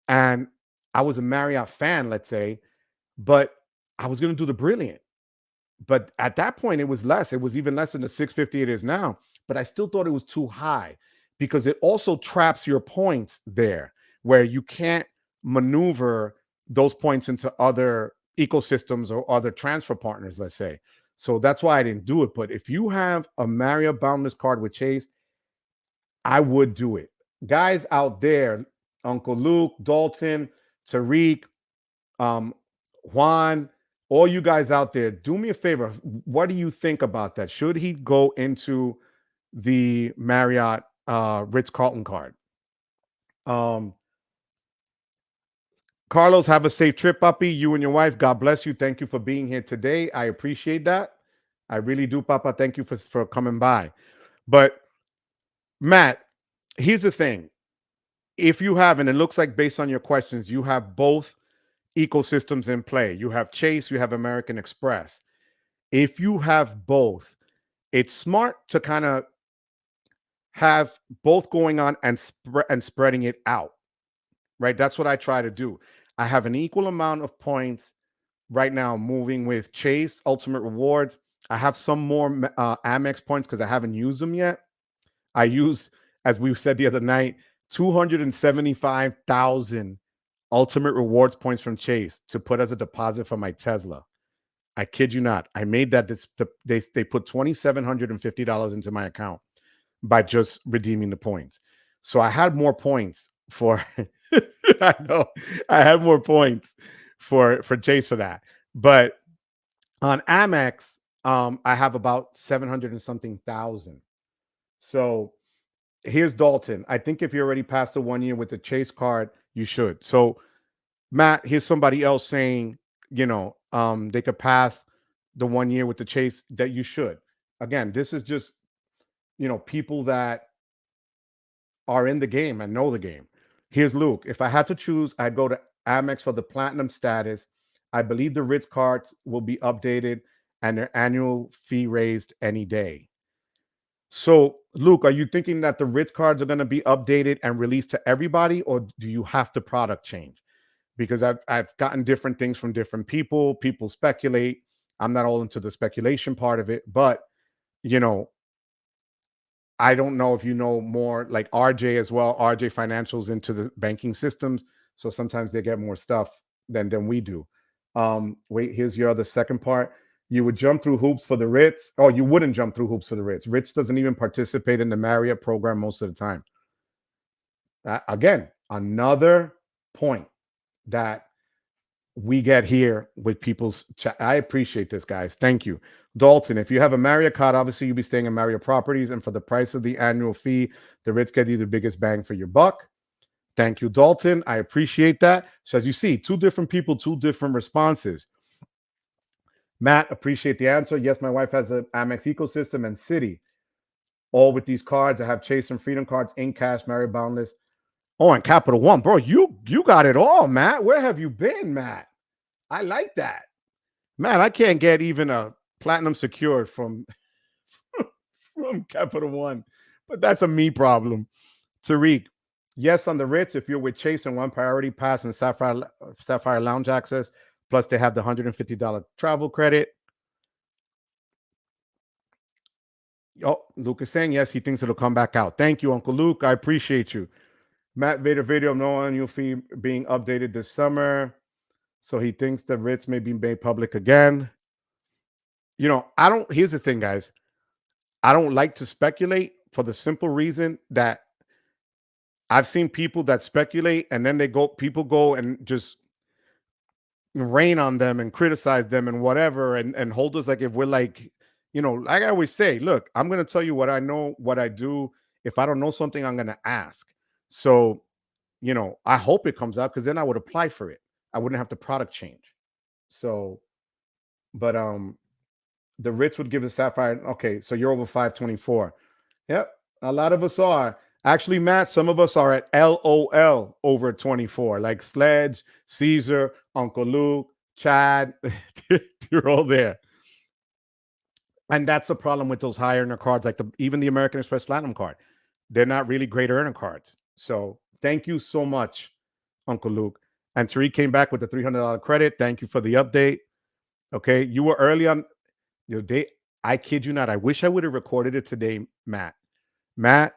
and I was a Marriott fan, let's say, but I was going to do the Brilliant. But at that point, it was less. It was even less than the 650 it is now. But I still thought it was too high because it also traps your points there where you can't maneuver those points into other ecosystems or other transfer partners, let's say. So that's why I didn't do it. But if you have a Marriott Boundless card with Chase, I would do it. Guys out there, Uncle Luke, Dalton, Tariq, um, Juan, all you guys out there, do me a favor. What do you think about that? Should he go into the Marriott Ritz-Carlton card? Um, Carlos, have a safe trip, puppy. You and your wife. God bless you. Thank you for being here today. I appreciate that. I really do, Papa. Thank you for coming by. But Matt, here's the thing. If you have, and it looks like based on your questions, you have both ecosystems in play. You have Chase, you have American Express. If you have both, it's smart to kind of have both going on and spreading it out, right? That's what I try to do. I have an equal amount of points right now moving with Chase, Ultimate Rewards. I have some more Amex points because I haven't used them yet. I used, as we said the other night, 275,000 Ultimate Rewards points from Chase to put as a deposit for my Tesla. I kid you not. I made that. They put $2,750 into my account by just redeeming the points. So I had more points for. I know I had more points for Chase for that. But on Amex, I have about 700 and something thousand. So here's Dalton. I think if you're already past the 1 year with the Chase card, you should. So Matt, here's somebody else saying, they could pass the 1 year with the Chase, that you should. Again, this is just, people that are in the game and know the game. Here's Luke. If I had to choose, I'd go to Amex for the platinum status. I believe the Ritz cards will be updated and their annual fee raised any day. So, Luke, are you thinking that the Ritz cards are going to be updated and released to everybody, or do you have to product change? Because I've gotten different things from different people. People speculate. I'm not all into the speculation part of it, but I don't know if you know more, like RJ as well. RJ Financial's into the banking systems, so sometimes they get more stuff than we do. Wait, here's your other second part. You would jump through hoops for the Ritz. Oh, you wouldn't jump through hoops for the Ritz. Ritz doesn't even participate in the Marriott program most of the time. Again, another point that we get here with people's chat. I appreciate this, guys. Thank you. Dalton, if you have a Marriott card, obviously you'll be staying in Marriott properties, and for the price of the annual fee, the Ritz get you the biggest bang for your buck. Thank you, Dalton. I appreciate that. So as you see, two different people, two different responses. Matt, appreciate the answer. Yes, my wife has an Amex ecosystem and Citi. All with these cards. I have Chase and Freedom cards, in cash, Marriott Boundless. Oh, and Capital One. Bro, you got it all, Matt. Where have you been, Matt? I like that. Man, I can't get even a platinum secured from Capital One, but that's a me problem. Tariq, yes, on the Ritz, if you're with Chase and One Priority Pass and Sapphire Lounge access, plus they have the $150 travel credit. Oh, Luke is saying yes, he thinks it'll come back out. Thank you, Uncle Luke. I appreciate you. Matt Vader video, no annual fee being updated this summer. So he thinks the Ritz may be made public again. Here's the thing, guys. I don't like to speculate for the simple reason that I've seen people that speculate and then people go and just rain on them and criticize them and whatever and hold us like if we're like, like I always say, look, I'm going to tell you what I know, what I do. If I don't know something, I'm going to ask. So, I hope it comes out because then I would apply for it. I wouldn't have to product change. So, but the Ritz would give the Sapphire. Okay, so you're over 524. Yep, a lot of us are. Actually, Matt, some of us are at LOL over 24, like Sledge, Caesar, Uncle Luke, Chad. You're all there. And that's the problem with those high earner cards, like even the American Express Platinum card. They're not really great earner cards. So thank you so much, Uncle Luke. And Tariq came back with the $300 credit. Thank you for the update. Okay, you were early on your day. I kid you not. I wish I would have recorded it today, Matt. Matt,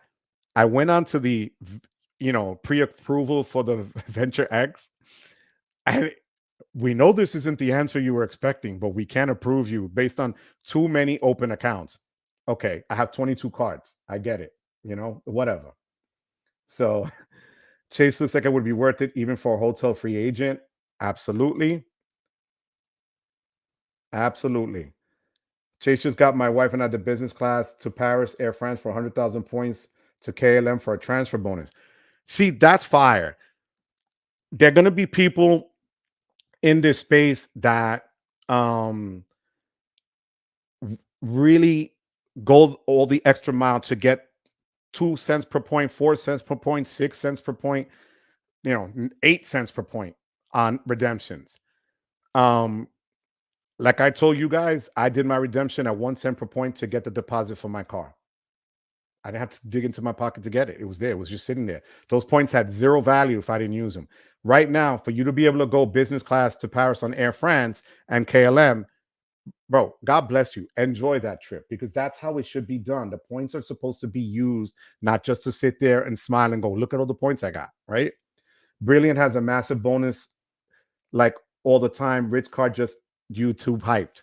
I went on to the pre-approval for the Venture X, and we know this isn't the answer you were expecting, but we can't approve you based on too many open accounts. Okay, I have 22 cards. I get it. Whatever. So Chase looks like it would be worth it even for a hotel free agent. Absolutely. Absolutely. Chase just got my wife and I the business class to Paris Air France for 100,000 points to KLM for a transfer bonus. See, that's fire. There are going to be people in this space that really go all the extra mile to get 2 cents per point, 4 cents per point, 6 cents per point, 8 cents per point on redemptions. Like I told you guys, I did my redemption at 1 cent per point to get the deposit for my car. I didn't have to dig into my pocket to get it. It was there. It was just sitting there. Those points had zero value if I didn't use them. Right now, for you to be able to go business class to Paris on Air France and KLM, bro, God bless you. Enjoy that trip because that's how it should be done. The points are supposed to be used, not just to sit there and smile and go, look at all the points I got, right? Brilliant has a massive bonus like all the time. Rich card just YouTube hyped.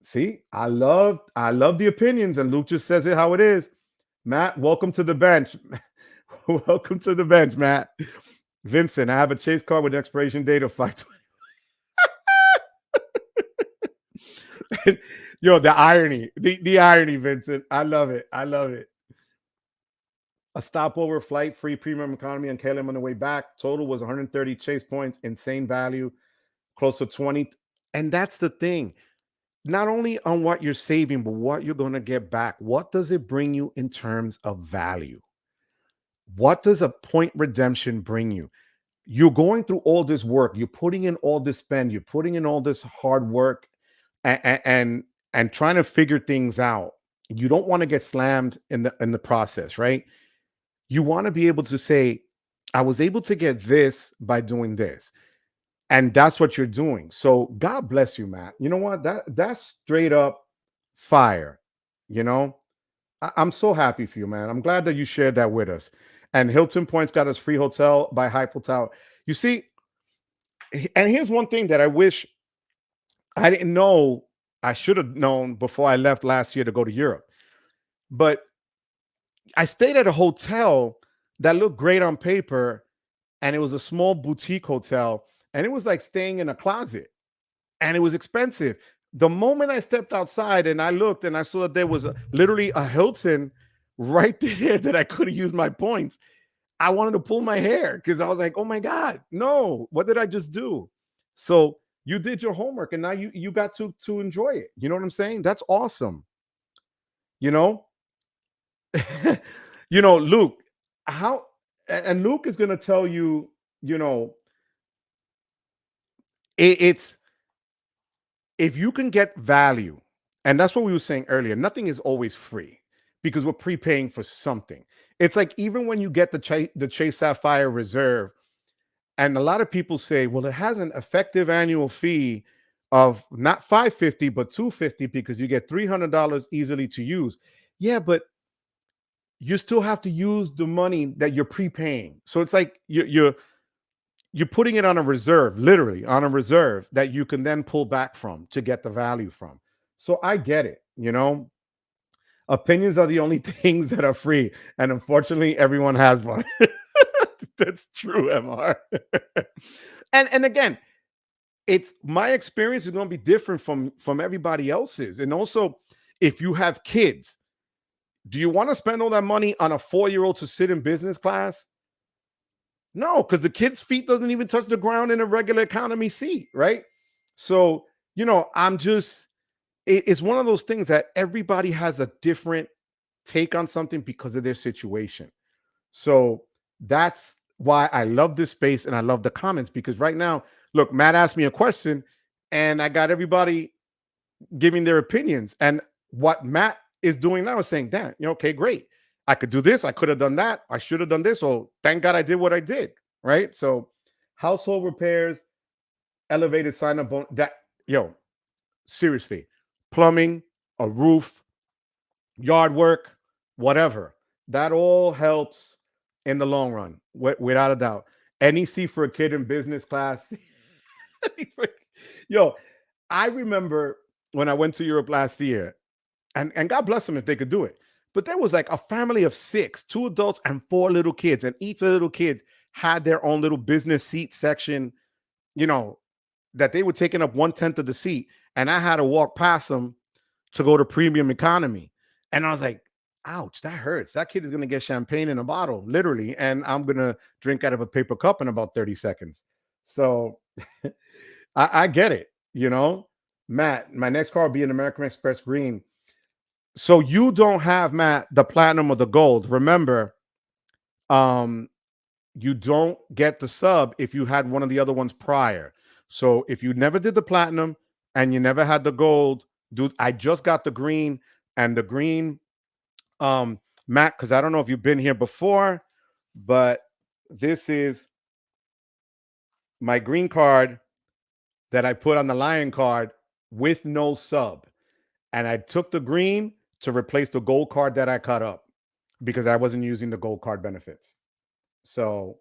See, I love the opinions, and Luke just says it how it is. Matt, welcome to the bench. Welcome to the bench, Matt. Vincent, I have a Chase card with an expiration date of 520. Yo, the irony, the irony, Vincent. I love it. I love it. A stopover flight, free premium economy on KLM on the way back. Total was 130 Chase points. Insane value, close to 20. And that's the thing. Not only on what you're saving, but what you're going to get back. What does it bring you in terms of value? What does a point redemption bring you? You're going through all this work. You're putting in all this spend. You're putting in all this hard work and trying to figure things out. You don't want to get slammed in the process, right? You want to be able to say, I was able to get this by doing this. And that's what you're doing. So God bless you, Matt. You know what? That's straight up fire. I'm so happy for you, man. I'm glad that you shared that with us. And Hilton Points got us free hotel by Eiffel Tower. You see, and here's one thing that I wish I didn't know. I should have known before I left last year to go to Europe. But I stayed at a hotel that looked great on paper, and it was a small boutique hotel. And it was like staying in a closet, and it was expensive. The moment I stepped outside and I looked and I saw that there was literally a Hilton right there that I could have used my points, I wanted to pull my hair because I was like, oh my God, no, what did I just do? So you did your homework and now you got to enjoy it. You know what I'm saying? That's awesome. Luke, and Luke is going to tell you, it's if you can get value, and that's what we were saying earlier, nothing is always free because we're prepaying for something. It's like even when you get the Chase Sapphire Reserve, and a lot of people say, well, it has an effective annual fee of not $550 but $250 because you get $300 easily to use. Yeah, but you still have to use the money that you're prepaying. So it's like you're putting it on a reserve, literally on a reserve that you can then pull back from to get the value from. So I get it. Opinions are the only things that are free. And unfortunately, everyone has one. That's true, MR. and again, it's my experience is going to be different from everybody else's. And also, if you have kids, do you want to spend all that money on a 4-year-old to sit in business class? No, because the kid's feet doesn't even touch the ground in a regular economy seat, right? So, I'm just it's one of those things that everybody has a different take on something because of their situation. So that's why I love this space and I love the comments because right now, look, Matt asked me a question and I got everybody giving their opinions. And what Matt is doing now is saying, Dan, okay, great. I could do this. I could have done that. I should have done this. Oh, thank God I did what I did. Right. So household repairs, elevated sign up that, seriously, plumbing, a roof, yard work, whatever. That all helps in the long run, without a doubt. NEC for a kid in business class. Yo, I remember when I went to Europe last year, and God bless them if they could do it. But there was like a family of six, two adults and four little kids, and each of the little kids had their own little business seat section, you know, that they were taking up 1/10 of the seat, and I had to walk past them to go to premium economy. And I was like, ouch, that hurts. That kid is going to get champagne in a bottle, literally. And I'm going to drink out of a paper cup in about 30 seconds. So I get it, Matt, my next car will be an American Express Green. So you don't have, Matt, the platinum or the gold. Remember, um, you don't get the sub if you had one of the other ones prior. So if you never did the platinum and you never had the gold, dude, I just got the green, and the green, Matt, because I don't know if you've been here before, but this is my green card that I put on the Lion card with no sub. And I took the green to replace the gold card that I cut up because I wasn't using the gold card benefits. So,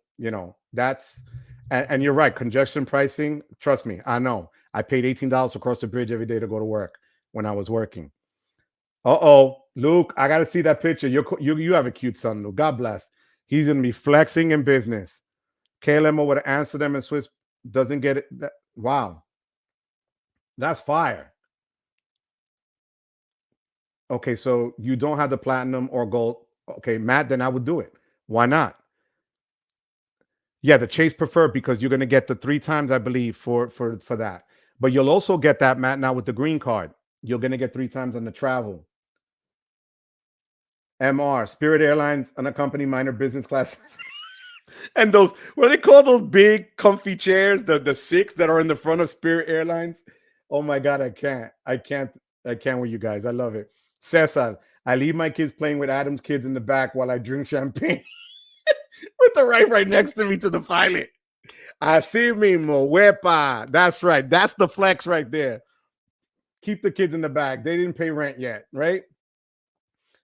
that's, and you're right. Congestion pricing, trust me, I know. I paid $18 across the bridge every day to go to work when I was working. Luke, I got to see that picture. You have a cute son, Luke. God bless. He's going to be flexing in business. KLM would answer them in Swiss, doesn't get it. Wow. That's fire. Okay, so you don't have the platinum or gold. Okay, Matt, then I would do it. Why not? Yeah, the Chase Preferred, because you're going to get the 3 times, I believe, for that. But you'll also get that, Matt, now with the green card. You're going to get 3 times on the travel. MR, Spirit Airlines, unaccompanied minor business class. And those, what do they call those big comfy chairs, the six that are in the front of Spirit Airlines? Oh my God, I can't with you guys. I love it. Cesar, I leave my kids playing with Adam's kids in the back while I drink champagne with the right next to me to the pilot. Así mismo, huepa. That's right. That's the flex right there. Keep the kids in the back. They didn't pay rent yet, right?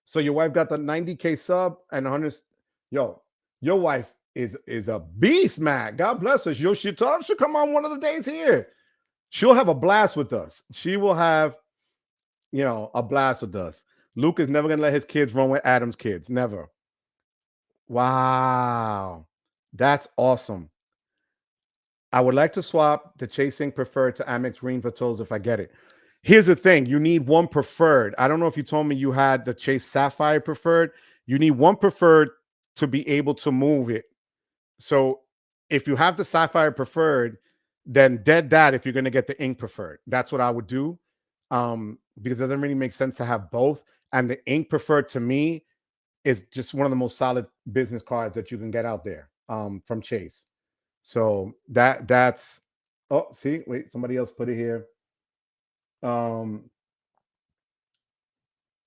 So your wife got the 90K sub and 100. Yo, your wife is a beast, man. God bless her. She'll come on one of the days here. She'll have a blast with us. She will have, a blast with us. Luke is never going to let his kids run with Adam's kids. Never. Wow. That's awesome. I would like to swap the Chasing Preferred to Amex Green for tolls if I get it. Here's the thing. You need one preferred. I don't know if you told me you had the Chase Sapphire Preferred. You need one preferred to be able to move it. So if you have the Sapphire Preferred, then dead that if you're going to get the Ink Preferred. That's what I would do, because it doesn't really make sense to have both. And the Ink Preferred, to me, is just one of the most solid business cards that you can get out there, from Chase. So that's, oh, see, wait, somebody else put it here.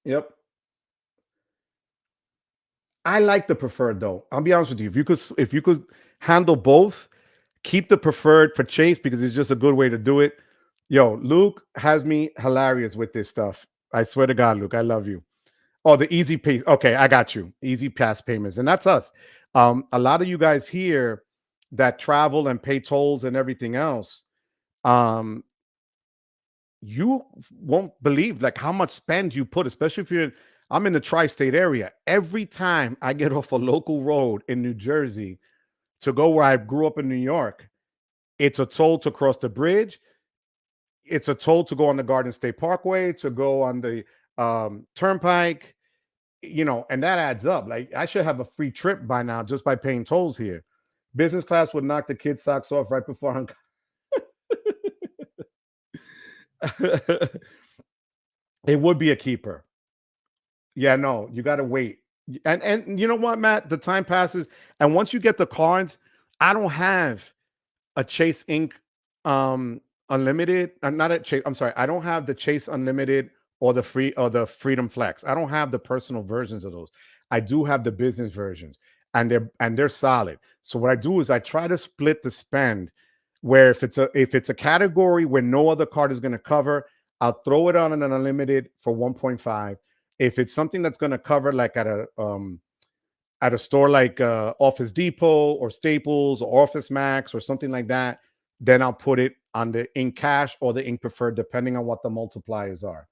Yep. I like the preferred though. I'll be honest with you. If you could handle both, keep the preferred for Chase because it's just a good way to do it. Yo, Luke has me hilarious with this stuff. I swear to God, Luke, I love you. Oh, the easy pay. Okay, I got you. Easy pass payments, and that's us. A lot of you guys here that travel and pay tolls and everything else, um, you won't believe like how much spend you put, especially if I'm in the tri-state area. Every time I get off a local road in New Jersey to go where I grew up in New York, it's a toll to cross the bridge. It's a toll to go on the Garden State Parkway, to go on the turnpike, and that adds up. Like I should have a free trip by now just by paying tolls here. Business class would knock the kids' socks off right before It would be a keeper. Yeah, no, you gotta wait. And you know what, Matt? The time passes, and once you get the cards, I don't have a Chase Inc. Unlimited. Not a Chase. I'm sorry. I don't have the Chase Unlimited or the Freedom Flex. I don't have the personal versions of those. I do have the business versions, and they're solid. So what I do is I try to split the spend, where if it's a category where no other card is going to cover, I'll throw it on an unlimited for 1.5. If it's something that's going to cover, like at a store like Office Depot or Staples or Office Max or something like that, then I'll put it on the Ink Cash or the Ink Preferred, depending on what the multipliers are.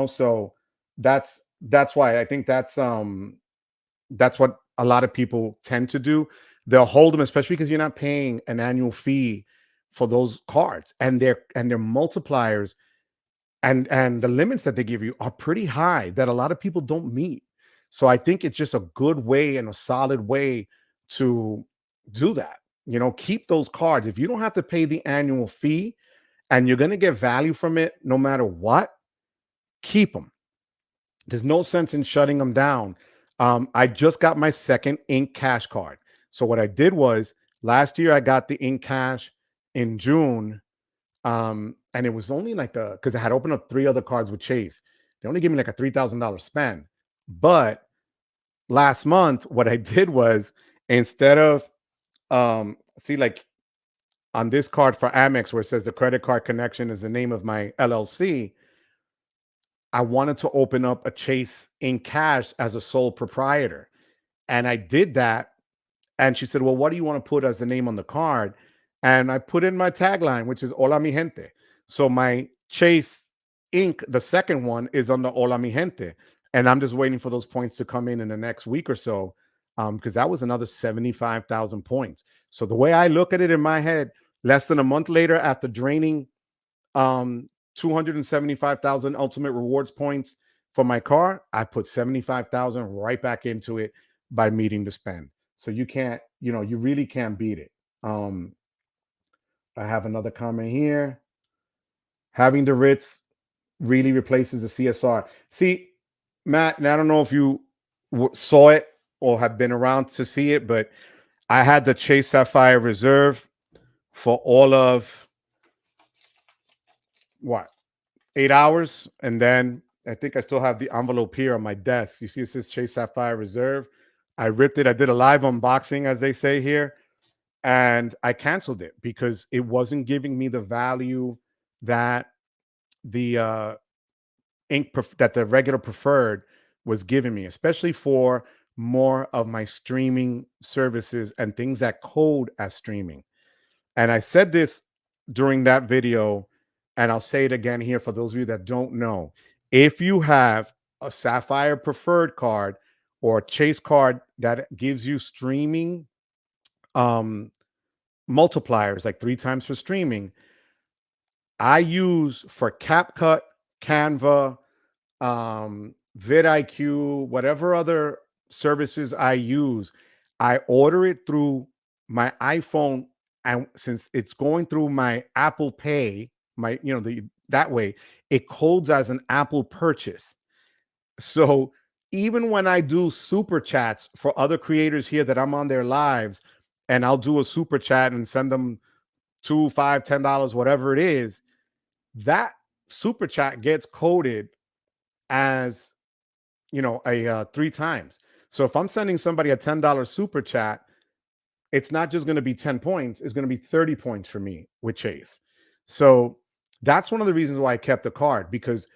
So that's why I think that's what a lot of people tend to do. They'll hold them, especially because you're not paying an annual fee for those cards, and their multipliers and the limits that they give you are pretty high that a lot of people don't meet. So I think it's just a good way and a solid way to do that. Keep those cards. If you don't have to pay the annual fee and you're going to get value from it no matter what, keep them. There's no sense in shutting them down. I just got my second Ink Cash card. So what I did was, last year I got the Ink Cash in June. And it was only like because I had opened up 3 other cards with Chase. They only gave me like a $3,000 spend. But last month, what I did was, instead of see, like on this card for Amex where it says the credit card connection is the name of my LLC, I wanted to open up a Chase in cash as a sole proprietor. And I did that. And she said, well, what do you want to put as the name on the card? And I put in my tagline, which is Hola mi gente. So my Chase Inc., the second one, is on the Hola mi gente. And I'm just waiting for those points to come in the next week or so, because that was another 75,000 points. So the way I look at it in my head, less than a month later, after draining 275,000 ultimate rewards points for my car, I put 75,000 right back into it by meeting the spend. So you can't, you really can't beat it. I have another comment here. Having the Ritz really replaces the CSR. See, Matt, and I don't know if you saw it or have been around to see it, but I had the Chase Sapphire Reserve for all of what, 8 hours, and then I think I still have the envelope here on my desk. You see, it says Chase Sapphire Reserve. I ripped it. I did a live unboxing, as they say here, and I canceled it because it wasn't giving me the value that the that the regular preferred was giving me, especially for more of my streaming services and things that code as streaming. And I said this during that video, and I'll say it again here for those of you that don't know. If you have a Sapphire preferred card or a Chase card that gives you streaming multipliers, like 3 times for streaming, I use for CapCut, Canva, vidIQ, whatever other services I use, I order it through my iPhone, and since it's going through my Apple Pay, that way it codes as an Apple purchase. So even when I do super chats for other creators here that I'm on their lives, and I'll do a super chat and send them $2, $5, $10, whatever it is, that super chat gets coded as a 3 times. So if I'm sending somebody a $10 super chat, it's not just going to be 10 points, it's going to be 30 points for me with Chase. So that's one of the reasons why I kept the card, because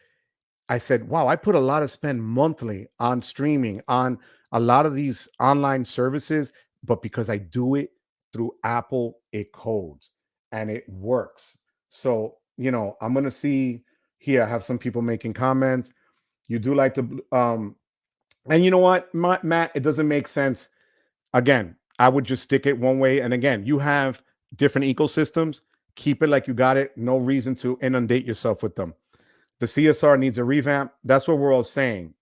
I said, wow, I put a lot of spend monthly on streaming, on a lot of these online services, but because I do it through Apple, it codes and it works. So, I'm going to see here, I have some people making comments. You do like to, and you know what, Matt, it doesn't make sense. Again, I would just stick it one way. And again, you have different ecosystems. Keep it like you got it. No reason to inundate yourself with them. The CSR needs a revamp. That's what we're all saying.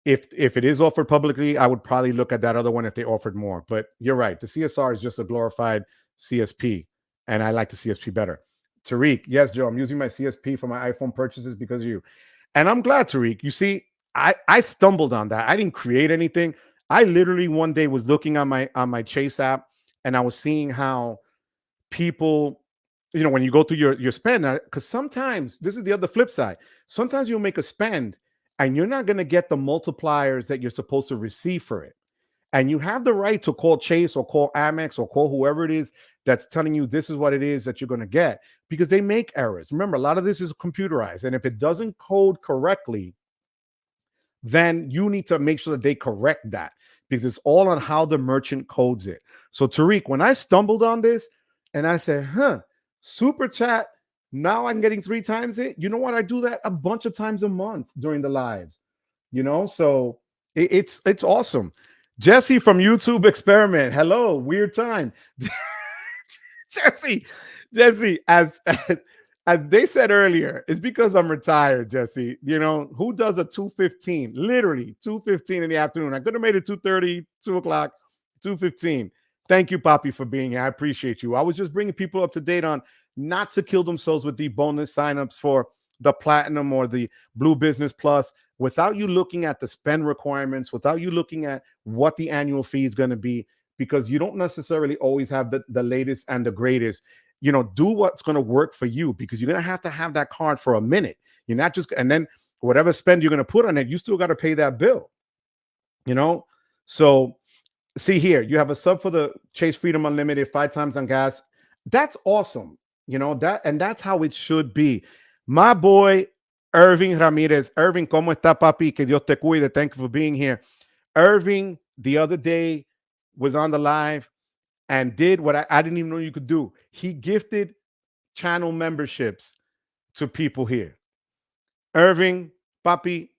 If it is offered publicly, I would probably look at that other one if they offered more. But you're right. The CSR is just a glorified CSP, and I like the CSP better. Tariq, yes, Joe, I'm using my CSP for my iPhone purchases because of you. And I'm glad, Tariq. You see, I stumbled on that. I didn't create anything. I literally one day was looking on my Chase app and I was seeing how people, when you go through your spend, because sometimes this is the other flip side. Sometimes you'll make a spend and you're not going to get the multipliers that you're supposed to receive for it. And you have the right to call Chase or call Amex or call whoever it is that's telling you this is what it is that you're going to get, because they make errors. Remember, a lot of this is computerized. And if it doesn't code correctly, then you need to make sure that they correct that, because it's all on how the merchant codes it. So Tariq, when I stumbled on this and I said, super chat, now I'm getting 3 times it. You know what? I do that a bunch of times a month during the lives, so it's awesome. Jesse from YouTube Experiment. Hello, weird time. Jesse, as they said earlier, it's because I'm retired, Jesse. Who does a 2:15? Literally 2:15 in the afternoon. I could have made it 2:30, 2 o'clock, 2:15. Thank you, Poppy, for being here. I appreciate you. I was just bringing people up to date on not to kill themselves with the bonus signups for the Platinum or the Blue Business Plus without you looking at the spend requirements, without you looking at what the annual fee is going to be, because you don't necessarily always have the latest and the greatest. Do what's going to work for you, because you're going to have that card for a minute. You're not just, and then whatever spend you're going to put on it, you still got to pay that bill. So see here, you have a sub for the Chase Freedom Unlimited, 5 times on gas. That's awesome. And that's how it should be. My boy, Irving Ramirez. Irving, ¿cómo está, papi? Que Dios te cuide. Thank you for being here. Irving, the other day, was on the live and did what I didn't even know you could do. He gifted channel memberships to people here. Irving, papi,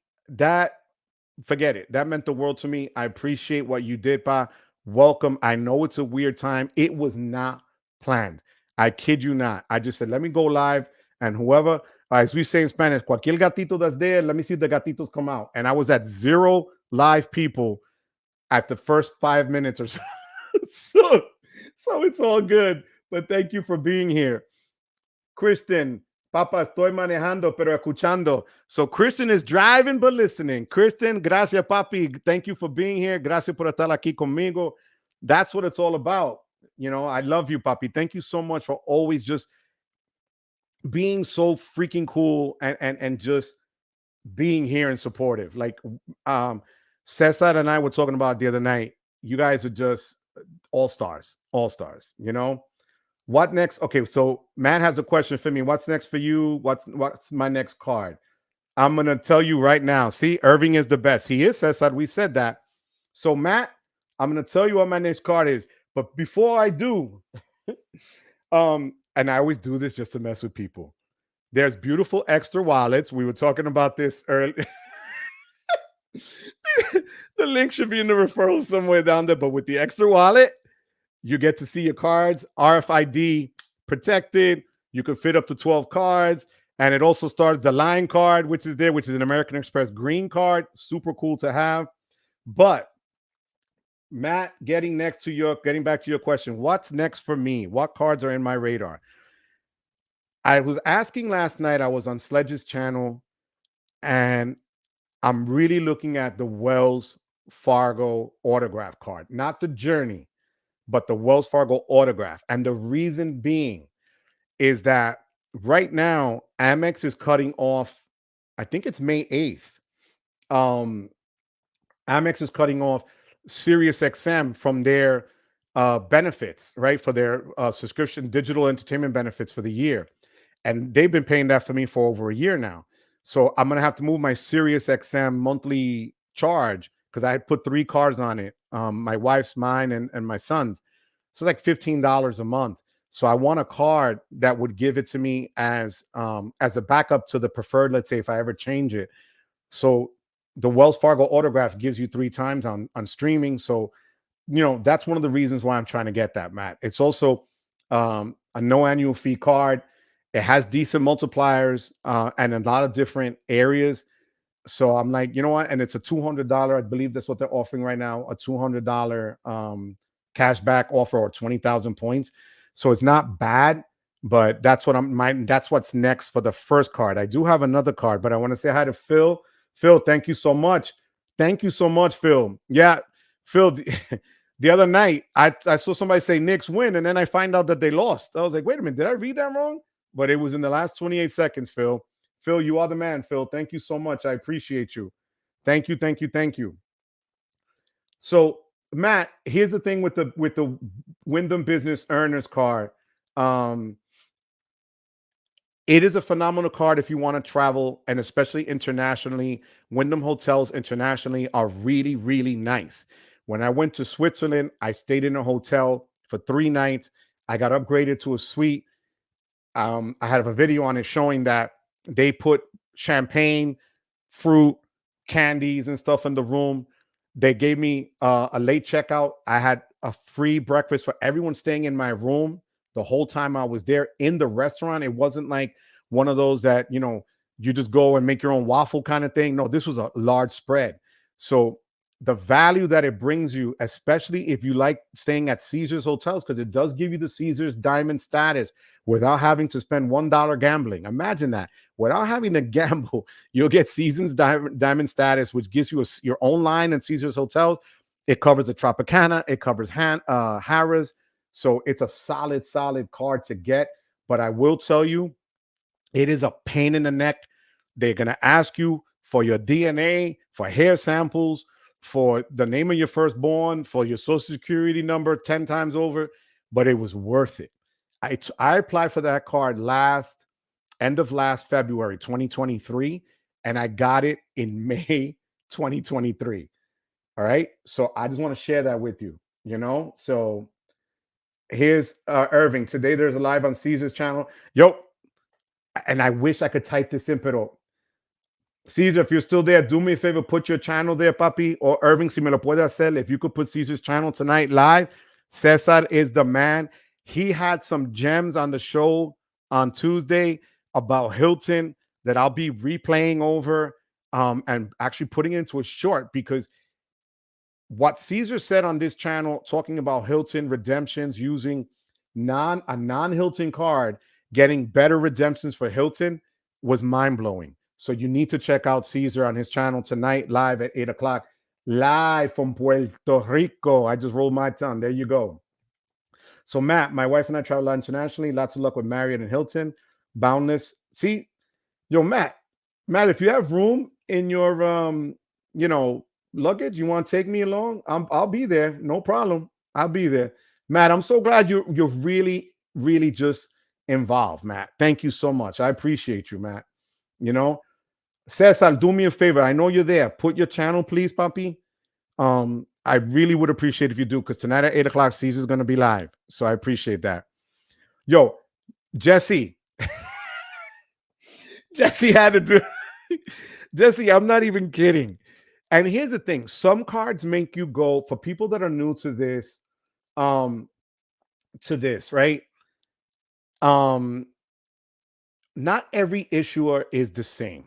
forget it. That meant the world to me. I appreciate what you did, pa. Welcome. I know it's a weird time. It was not planned. I kid you not. I just said, let me go live, and whoever, as we say in Spanish, cualquier gatito that's there, let me see the gatitos come out. And I was at 0 live people at the first 5 minutes or so. so it's all good. But thank you for being here. Kristen, Papa, estoy manejando, pero escuchando. So Kristen is driving, but listening. Kristen, gracias, papi. Thank you for being here. Gracias por estar aquí conmigo. That's what it's all about. I love you, papi. Thank you so much for always just being so freaking cool and just being here and supportive. Like Cesar and I were talking about the other night. You guys are just all-stars. What next? Okay, so Matt has a question for me. What's next for you? What's my next card? I'm going to tell you right now. See, Irving is the best. He is, Cesar. We said that. So, Matt, I'm going to tell you what my next card is. But before I do, and I always do this just to mess with people. There's beautiful Ekster wallets. We were talking about this earlier. The link should be in the referral somewhere down there. But with the Ekster wallet, you get to see your cards, RFID protected. You can fit up to 12 cards. And it also starts the line card, which is there, which is an American Express green card. Super cool to have. But Matt, getting back to your question, what's next for me? What cards are in my radar? I was asking last night, I was on Sledge's channel, and I'm really looking at the Wells Fargo autograph card, not the Journey, but the Wells Fargo autograph. And the reason being is that right now, Amex is cutting off, I think it's May 8th. Amex is cutting off SiriusXM from their benefits, right? For their subscription digital entertainment benefits for the year. And they've been paying that for me for over a year now. So I'm going to have to move my SiriusXM monthly charge, because I had put 3 cards on it. My wife's, mine, and my son's. So it's like $15 a month. So I want a card that would give it to me as a backup to the preferred, let's say, if I ever change it. So the Wells Fargo autograph gives you 3 times on streaming. So, that's one of the reasons why I'm trying to get that, Matt. It's also a no annual fee card. It has decent multipliers and a lot of different areas. So I'm like, you know what? And it's a $200. I believe that's what they're offering right now, a $200 cash back offer, or 20,000 points. So it's not bad, But that's what's next for the first card. I do have another card, but I want to say hi to Phil. Phil, thank you so much. Thank you so much, Phil. Yeah, Phil, the other night I saw somebody say Knicks win, and then I find out that they lost. I was like, wait a minute, did I read that wrong? But it was in the last 28 seconds, Phil. Phil, you are the man, Phil. Thank you so much. I appreciate you. Thank you, thank you, thank you. So, Matt, here's the thing with the Wyndham Business Earners card. Um, it is a phenomenal card if you want to travel, and especially internationally. Wyndham hotels internationally are really, really nice. When I went to Switzerland, I stayed in a hotel for 3 nights. I got upgraded to a suite. I have a video on it showing that they put champagne, fruit, candies, and stuff in the room. They gave me a late checkout. I had a free breakfast for everyone staying in my room the whole time I was there in the restaurant. It wasn't like one of those that, you just go and make your own waffle kind of thing. No, this was a large spread. So the value that it brings you, especially if you like staying at Caesars hotels, because it does give you the Caesars diamond status without having to spend $1 gambling. Imagine that. Without having to gamble, you'll get Caesars diamond status, which gives you your own line in Caesars hotels. It covers the Tropicana, it covers Harrah's. So it's a solid card to get. But I will tell you, it is a pain in the neck. They're going to ask you for your DNA, for hair samples, for the name of your firstborn, for your social security number 10 times over, but it was worth it. I applied for that card end of last February 2023, and I got it in May 2023. All right. So I just want to share that with you, So here's Irving. Today there's a live on Caesar's channel. Yo, and I wish I could type this in, pero Caesar, if you're still there, do me a favor, put your channel there, papi. Or Irving, si me lo puede hacer, if you could put Caesar's channel tonight live. Cesar is the man. He had some gems on the show on Tuesday about Hilton that I'll be replaying over and actually putting into a short, because what Caesar said on this channel, talking about Hilton redemptions using a non-Hilton card, getting better redemptions for Hilton, was mind-blowing. So you need to check out Caesar on his channel tonight, live at 8 o'clock, live from Puerto Rico. I just rolled my tongue. There you go. So Matt, my wife and I travel internationally. Lots of luck with Marriott and Hilton. Boundless. See, yo, Matt, if you have room in your luggage, you want to take me along? I'll be there. No problem. I'll be there. Matt, I'm so glad you're really, really just involved, Matt. Thank you so much. I appreciate you, Matt. Cesar, do me a favor. I know you're there. Put your channel, please, papi. I really would appreciate if you do, because tonight at 8 o'clock, Caesar's going to be live. So I appreciate that. Yo, Jesse. Jesse had to do Jesse, I'm not even kidding. And here's the thing. Some cards make you go, for people that are new to this, right? Not every issuer is the same.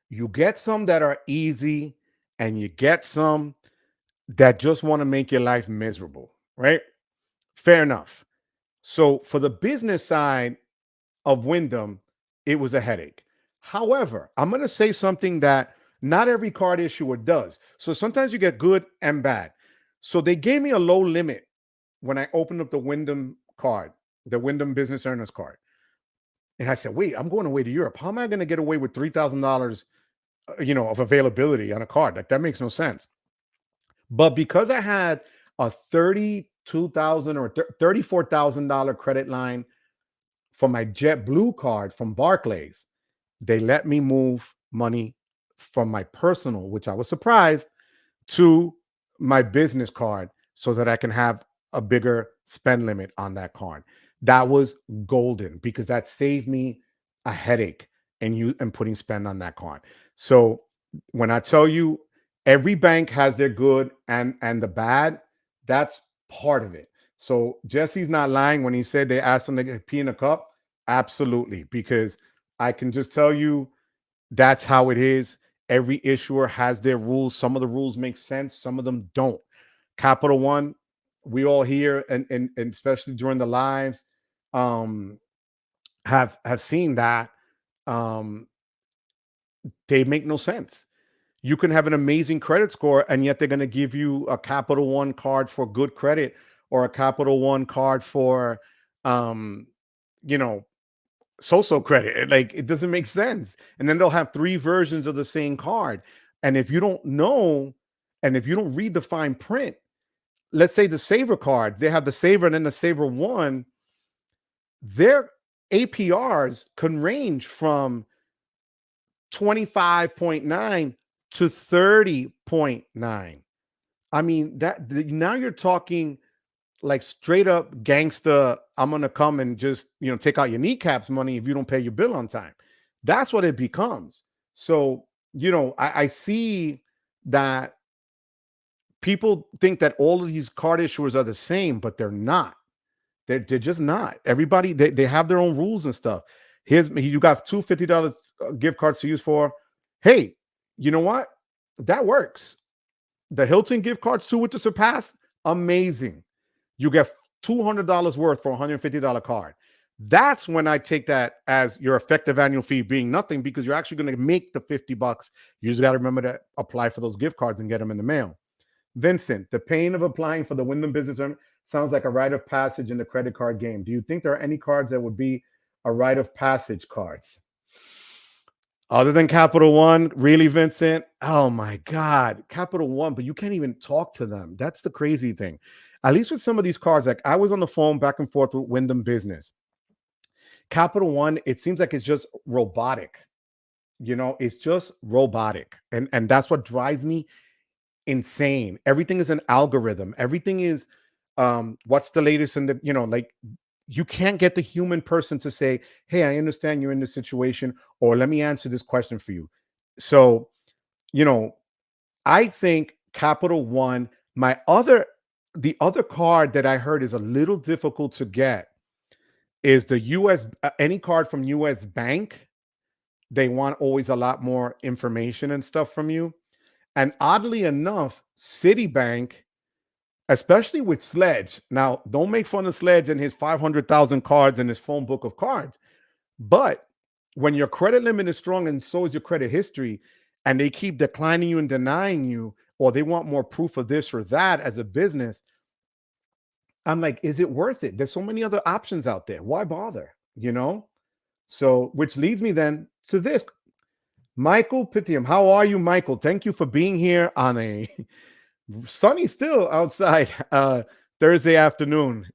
You get some that are easy, and you get some that just want to make your life miserable, right? Fair enough. So for the business side of Wyndham, it was a headache. However, I'm going to say something that not every card issuer does. So sometimes you get good and bad. So they gave me a low limit when I opened up the Wyndham card, the Wyndham Business Earners card. And I said, wait, I'm going away to Europe. How am I going to get away with $3,000, of availability on a card? Like, that makes no sense. But because I had a $32,000 or $34,000 credit line for my JetBlue card from Barclays, they let me move money from my personal, which I was surprised, to my business card so that I can have a bigger spend limit on that card. That was golden, because that saved me a headache and putting spend on that card. So when I tell you every bank has their good and the bad, that's part of it. So Jesse's not lying when he said they asked him to get pee in a cup. Absolutely, because I can just tell you that's how it is. Every issuer has their rules. Some of the rules make sense, some of them don't. Capital One, we all hear, and especially during the lives, have seen that um, they make no sense. You can have an amazing credit score, and yet they're going to give you a Capital One card for good credit, or a Capital One card for, um, you know, so-so credit. Like, it doesn't make sense. And then they'll have three versions of the same card. And if you don't know, and if you don't read the fine print, let's say the Saver card, they have the Saver and then the Saver One, their APRs can range from 25.9 to 30.9. I mean, now you're talking like straight up gangsta. I'm gonna come and just, take out your kneecaps money if you don't pay your bill on time. That's what it becomes. So, I see that people think that all of these card issuers are the same, but they're not. They're just not. Everybody, they have their own rules and stuff. You got two $50 gift cards to use for. Hey, you know what? That works. The Hilton gift cards too with the Surpass, amazing. You get $200 worth for a $150 card. That's when I take that as your effective annual fee being nothing, because you're actually going to make the $50. You just got to remember to apply for those gift cards and get them in the mail. Vincent, the pain of applying for the Wyndham Business Earn sounds like a rite of passage in the credit card game. Do you think there are any cards that would be a rite of passage cards? Other than Capital One, really, Vincent? Oh my God, Capital One, but you can't even talk to them. That's the crazy thing. At least with some of these cards, like I was on the phone back and forth with Wyndham Business. Capital One, it seems like it's just robotic. It's just robotic. And that's what drives me insane. Everything is an algorithm. Everything is what's the latest in the, like, you can't get the human person to say, hey, I understand you're in this situation, or let me answer this question for you. So, you know, I think Capital One, the other card that I heard is a little difficult to get is the US, any card from US Bank. They want always a lot more information and stuff from you. And oddly enough, Citibank, especially with Sledge. Now, don't make fun of Sledge and his 500,000 cards and his phone book of cards. But when your credit limit is strong and so is your credit history, and they keep declining you and denying you, or they want more proof of this or that as a business, I'm like, is it worth it? There's so many other options out there. Why bother? So, which leads me then to this. Michael Pitium, how are you, Michael? Thank you for being here on a sunny still outside Thursday afternoon.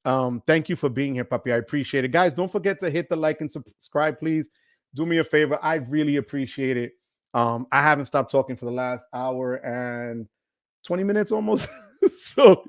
Thank you for being here, puppy. I appreciate it. Guys, don't forget to hit the like and subscribe, please. Do me a favor. I really appreciate it. I haven't stopped talking for the last hour and 20 minutes almost. So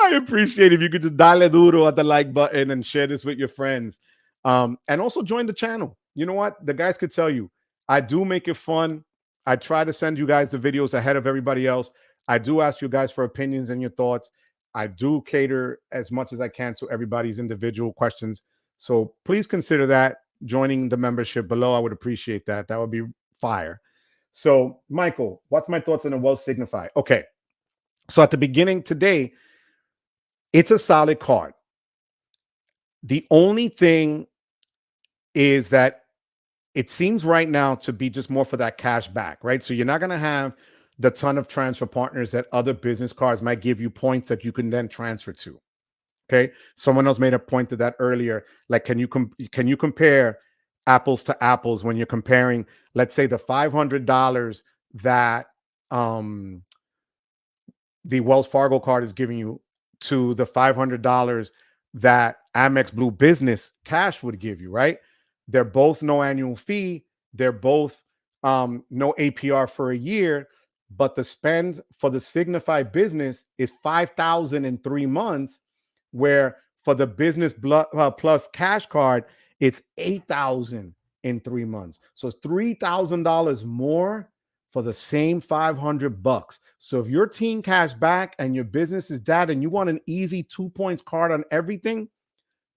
I appreciate if you could just dale duro at the like button and share this with your friends. And also join the channel. You know what? The guys could tell you, I do make it fun. I try to send you guys the videos ahead of everybody else. I do ask you guys for opinions and your thoughts. I do cater as much as I can to everybody's individual questions. So please consider that joining the membership below. I would appreciate that. That would be fire. So, Michael, what's my thoughts on the Wells Signify? Okay. So at the beginning today, it's a solid card. The only thing is that it seems right now to be just more for that cash back, right? So you're not going to have the ton of transfer partners that other business cards might give you points that you can then transfer to. Okay. Someone else made a point to that earlier. Like, can you compare apples to apples when you're comparing, let's say, the $500 that the Wells Fargo card is giving you to the $500 that Amex Blue Business Cash would give you, right? They're both no annual fee. They're both no APR for a year, but the spend for the Signify business is $5,000 in 3 months, where for the business plus cash card, it's $8,000 in 3 months. So it's $3,000 more for the same $500. So if you're team cash back and your business is that, and you want an easy 2 points card on everything,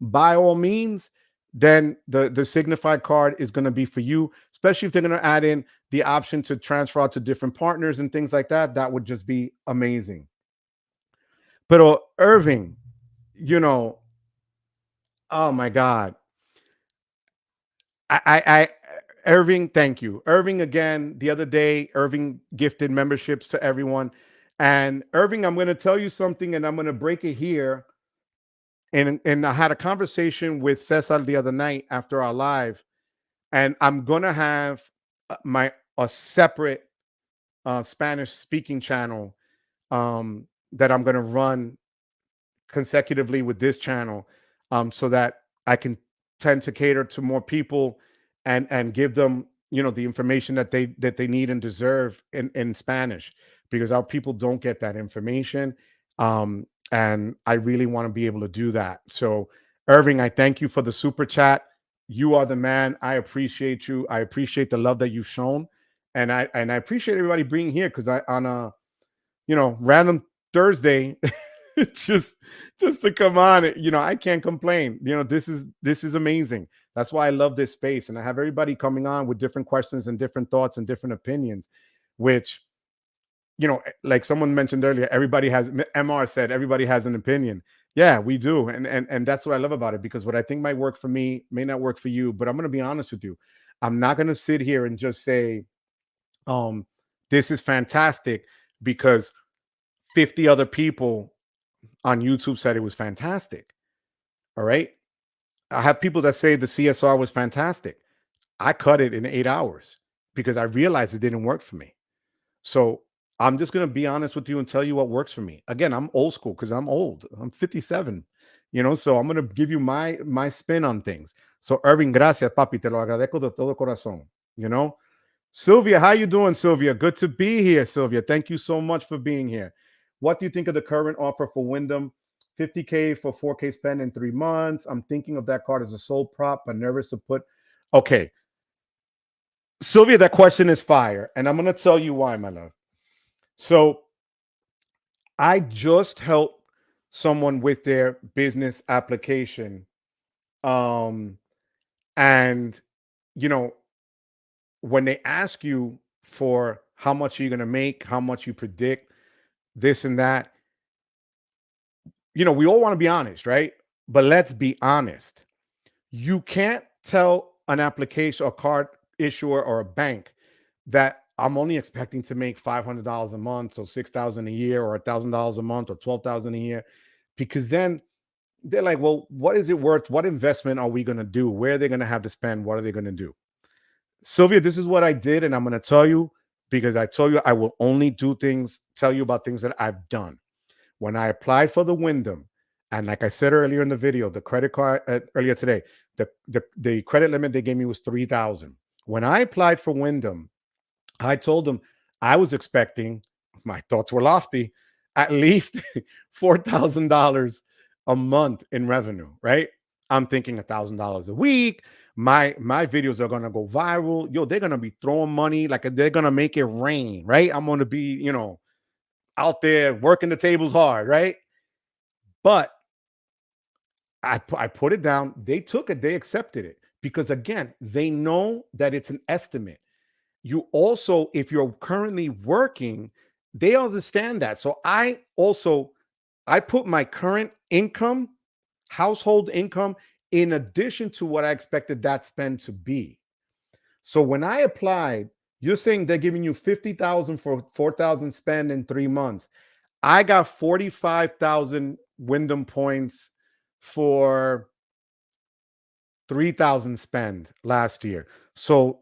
by all means, then the Signify card is going to be for you, especially if they're going to add in the option to transfer out to different partners and things like that. That would just be amazing. But Irving, oh my God. I Irving, thank you. Irving again, the other day, Irving gifted memberships to everyone. And Irving, I'm going to tell you something and I'm going to break it here. And I had a conversation with Cesar the other night after our live, and I'm going to have my a separate Spanish speaking channel that I'm going to run consecutively with this channel, so that I can tend to cater to more people and give them, the information that they need and deserve in Spanish, because our people don't get that information. And I really want to be able to do that. So Irving, I thank you for the super chat. You are the man. I appreciate you. I appreciate the love that you've shown. And I appreciate everybody being here, because I on a random Thursday, just just to come on, I can't complain. This is amazing. That's why I love this space, and I have everybody coming on with different questions and different thoughts and different opinions, which, like someone mentioned earlier, everybody has. Mr said everybody has an opinion. Yeah, we do, and that's what I love about it, because what I think might work for me may not work for you. But I'm going to be honest with you. I'm not going to sit here and just say, um, this is fantastic, because 50 other people on YouTube said it was fantastic. All right. I have people that say the CSR was fantastic. I cut it in 8 hours because I realized it didn't work for me. So I'm just going to be honest with you and tell you what works for me. Again, I'm old school because I'm old. I'm 57, so I'm going to give you my spin on things. So Irving, gracias, papi. Te lo agradezco de todo corazón. Sylvia, how you doing, Sylvia? Good to be here, Sylvia. Thank you so much for being here. What do you think of the current offer for Wyndham? 50K for 4K spend in 3 months. I'm thinking of that card as a sole prop, but nervous to put. Okay. Sylvia, that question is fire. And I'm going to tell you why, my love. So I just helped someone with their business application. And, when they ask you for how much are you going to make, how much you predict, this and that, we all want to be honest, right? But let's be honest. You can't tell an application, a card issuer, or a bank that I'm only expecting to make $500 a month, so $6,000 a year, or $1,000 a month, or $12,000 a year, because then they're like, well, what is it worth? What investment are we going to do? Where are they going to have to spend? What are they going to do? Sylvia, this is what I did, and I'm going to tell you, because I told you I will only tell you about things that I've done. When I applied for the Wyndham, and like I said earlier in the video, the credit card earlier today, the credit limit they gave me was $3,000. When I applied for Wyndham, I told them I was expecting, my thoughts were lofty, at least $4,000 a month in revenue, right? I'm thinking $1,000 a week. My videos are gonna go viral. Yo, they're gonna be throwing money like they're gonna make it rain, right? I'm gonna be, out there working the tables hard, right? But I put it down. They took it. They accepted it, because again, they know that it's an estimate. You also, if you're currently working, they understand that. So I put my current income, household income, in addition to what I expected that spend to be. So when I applied, you're saying they're giving you 50,000 for 4,000 spend in 3 months. I got 45,000 Wyndham points for 3,000 spend last year. So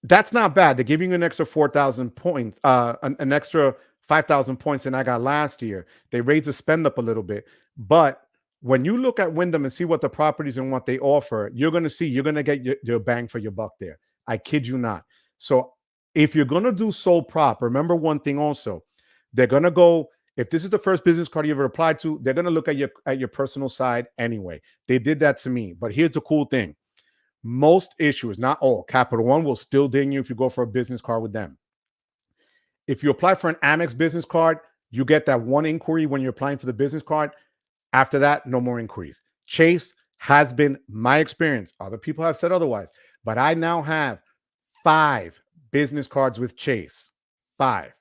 that's not bad. They're giving you an extra 4,000 points, an extra 5,000 points than I got last year. They raised the spend up a little bit. But when you look at Wyndham and see what the properties and what they offer, you're going to get your bang for your buck there. I kid you not. So if you're going to do sole prop, remember one thing also. They're going to go, if this is the first business card you ever applied to, they're going to look at your personal side anyway. They did that to me. But here's the cool thing. Most issuers, not all, Capital One will still ding you if you go for a business card with them. If you apply for an Amex business card, you get that one inquiry when you're applying for the business card. After that, no more inquiries. Chase has been my experience. Other people have said otherwise, but I now have 5 business cards with Chase. 5,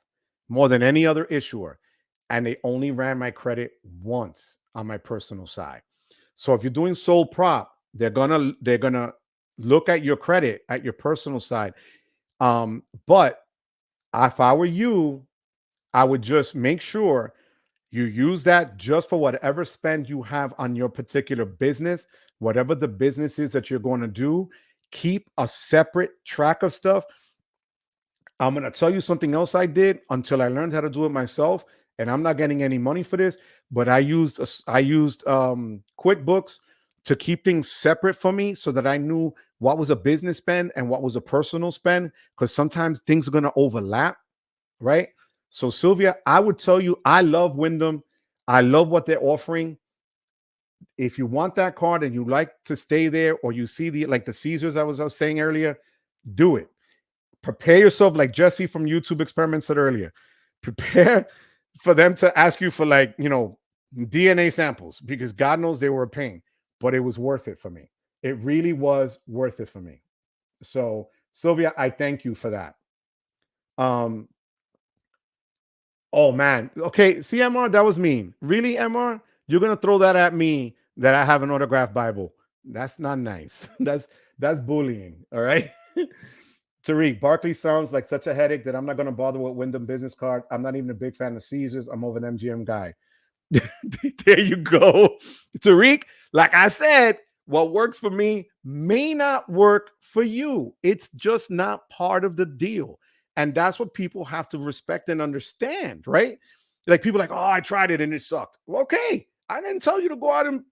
more than any other issuer. And they only ran my credit once on my personal side. So if you're doing sole prop, they're gonna look at your credit at your personal side. But if I were you, I would just make sure you use that just for whatever spend you have on your particular business, whatever the business is that you're going to do. Keep a separate track of stuff. I'm going to tell you something else I did until I learned how to do it myself. And I'm not getting any money for this, but I used QuickBooks to keep things separate for me so that I knew what was a business spend and what was a personal spend, because sometimes things are going to overlap, right? So Sylvia, I would tell you, I love Wyndham. I love what they're offering. If you want that card and you like to stay there, or you see the Caesars I was saying earlier, do it. Prepare yourself, like Jesse from YouTube Experiment said earlier. Prepare for them to ask you for DNA samples, because God knows they were a pain, but it was worth it for me. It really was worth it for me. So Sylvia, I thank you for that. Oh man. Okay, see, MR, that was mean. Really, MR? You're gonna throw that at me that I have an autographed Bible. That's not nice. That's bullying. All right. Tariq, Barkley sounds like such a headache that I'm not gonna bother with Wyndham business card. I'm not even a big fan of Caesars. I'm more of an MGM guy. There you go. Tariq, like I said, what works for me may not work for you. It's just not part of the deal. And that's what people have to respect and understand, right? Like people are like, oh, I tried it and it sucked. Well, okay. I didn't tell you to go out and,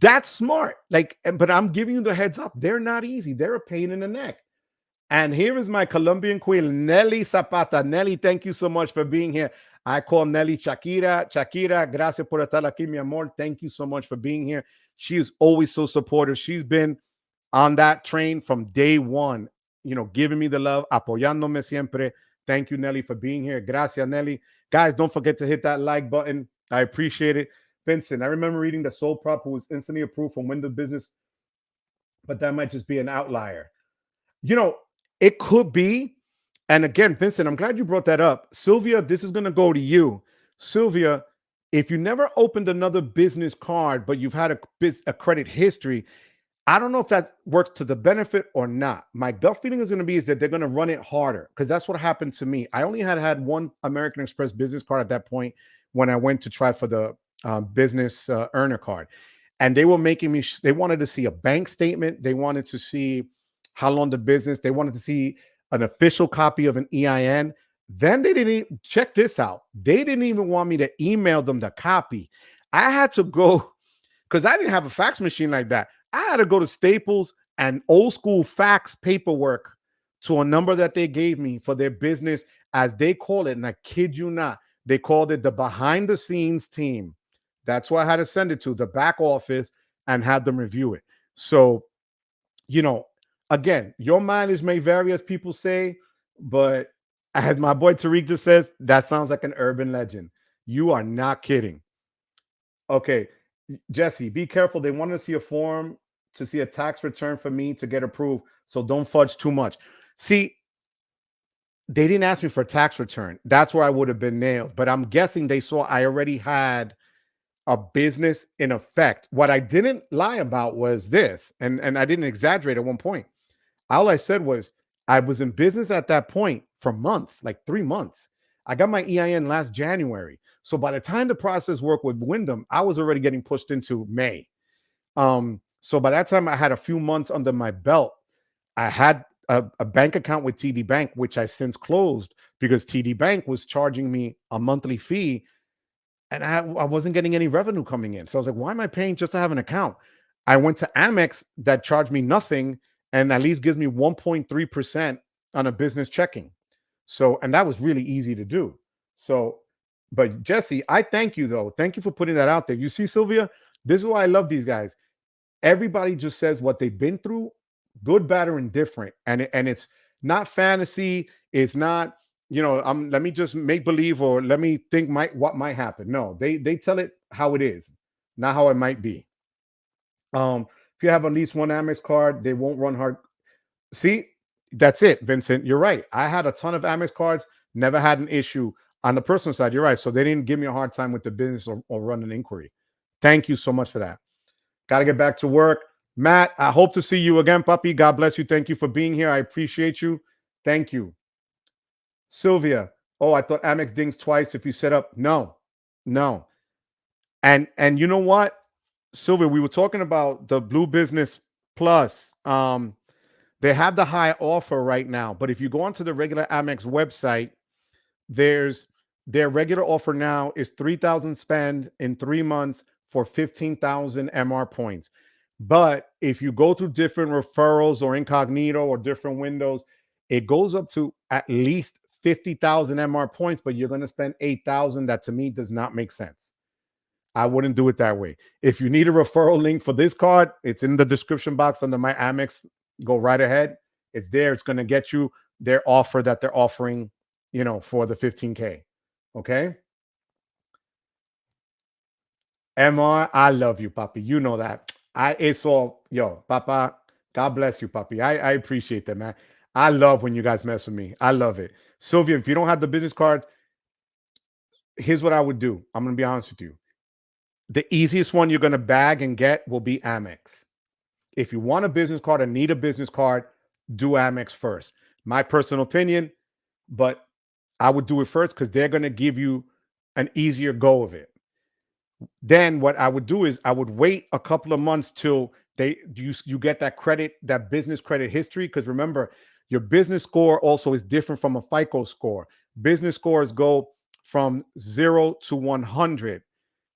that's smart. But I'm giving you the heads up. They're not easy. They're a pain in the neck. And here is my Colombian queen, Nelly Zapata. Nelly, thank you so much for being here. I call Nelly Shakira. Shakira, gracias por estar aquí, mi amor. Thank you so much for being here. She is always so supportive. She's been on that train from day one, giving me the love, apoyándome siempre. Thank you, Nelly, for being here. Gracias, Nelly. Guys, don't forget to hit that like button. I appreciate it. Vincent, I remember reading the Soul Prop who was instantly approved from Wyndham Business, but that might just be an outlier. It could be. And again, Vincent, I'm glad you brought that up. Sylvia, this is going to go to you. Sylvia, if you never opened another business card, but you've had a credit history, I don't know if that works to the benefit or not. My gut feeling is going to be is that they're going to run it harder, because that's what happened to me. I only had one American Express business card at that point when I went to try for the business earner card. And they were making me, they wanted to see a bank statement. They wanted to see how long the business, they wanted to see an official copy of an EIN. Then they didn't even, check this out. They didn't even want me to email them the copy. I had to go, because I didn't have a fax machine like that. I had to go to Staples and old school fax paperwork to a number that they gave me for their business, as they call it. And I kid you not, they called it the behind the scenes team. That's why I had to send it to the back office and have them review it. So, again, your mileage may vary, as people say, but as my boy Tariq just says, that sounds like an urban legend. You are not kidding. Okay, Jesse, be careful. They want to see a form to see a tax return for me to get approved, so don't fudge too much. See, they didn't ask me for a tax return. That's where I would have been nailed. But I'm guessing they saw I already had a business in effect. What I didn't lie about was this, and I didn't exaggerate at one point. All I said was I was in business at that point for months, like 3 months. I got my EIN last January. So by the time the process worked with Wyndham, I was already getting pushed into May. So by that time, I had a few months under my belt. I had a bank account with TD Bank, which I since closed because TD Bank was charging me a monthly fee, and I wasn't getting any revenue coming in. So I was like, why am I paying just to have an account? I went to Amex that charged me nothing and at least gives me 1.3% on a business checking. So, and that was really easy to do. So, but Jesse, I thank you though. Thank you for putting that out there. You see, Sylvia, this is why I love these guys. Everybody just says what they've been through, good, bad, or indifferent. And it's not fantasy. It's not, let me just make believe or let me think what might happen. No, they tell it how it is, not how it might be. If you have at least one Amex card, they won't run hard. See, that's it, Vincent. You're right. I had a ton of Amex cards, never had an issue on the personal side. You're right. So they didn't give me a hard time with the business or run an inquiry. Thank you so much for that. Got to get back to work. Matt, I hope to see you again, puppy. God bless you. Thank you for being here. I appreciate you. Thank you. Sylvia, oh, I thought Amex dings twice if you set up. No, no. And you know what, Sylvia, we were talking about the Blue Business Plus. They have the high offer right now, but if you go onto the regular Amex website, there's their regular offer now is 3,000 spend in 3 months for 15,000 MR points. But if you go through different referrals or incognito or different windows, it goes up to at least 50,000 MR points, but you're going to spend 8,000. That to me does not make sense. I wouldn't do it that way. If you need a referral link for this card, it's in the description box under my Amex. Go right ahead. It's there. It's going to get you their offer that they're offering, for the 15K. Okay. MR, I love you, Papi. You know that. It's all, yo, Papa, God bless you, Papi. I appreciate that, man. I love when you guys mess with me. I love it. Sylvia, if you don't have the business card, here's what I would do. I'm going to be honest with you. The easiest one you're going to bag and get will be Amex. If you want a business card and need a business card, do Amex first. My personal opinion, but I would do it first because they're going to give you an easier go of it. Then what I would do is I would wait a couple of months till you get that credit, that business credit history. Because remember, your business score also is different from a FICO score. Business scores go from 0 to 100.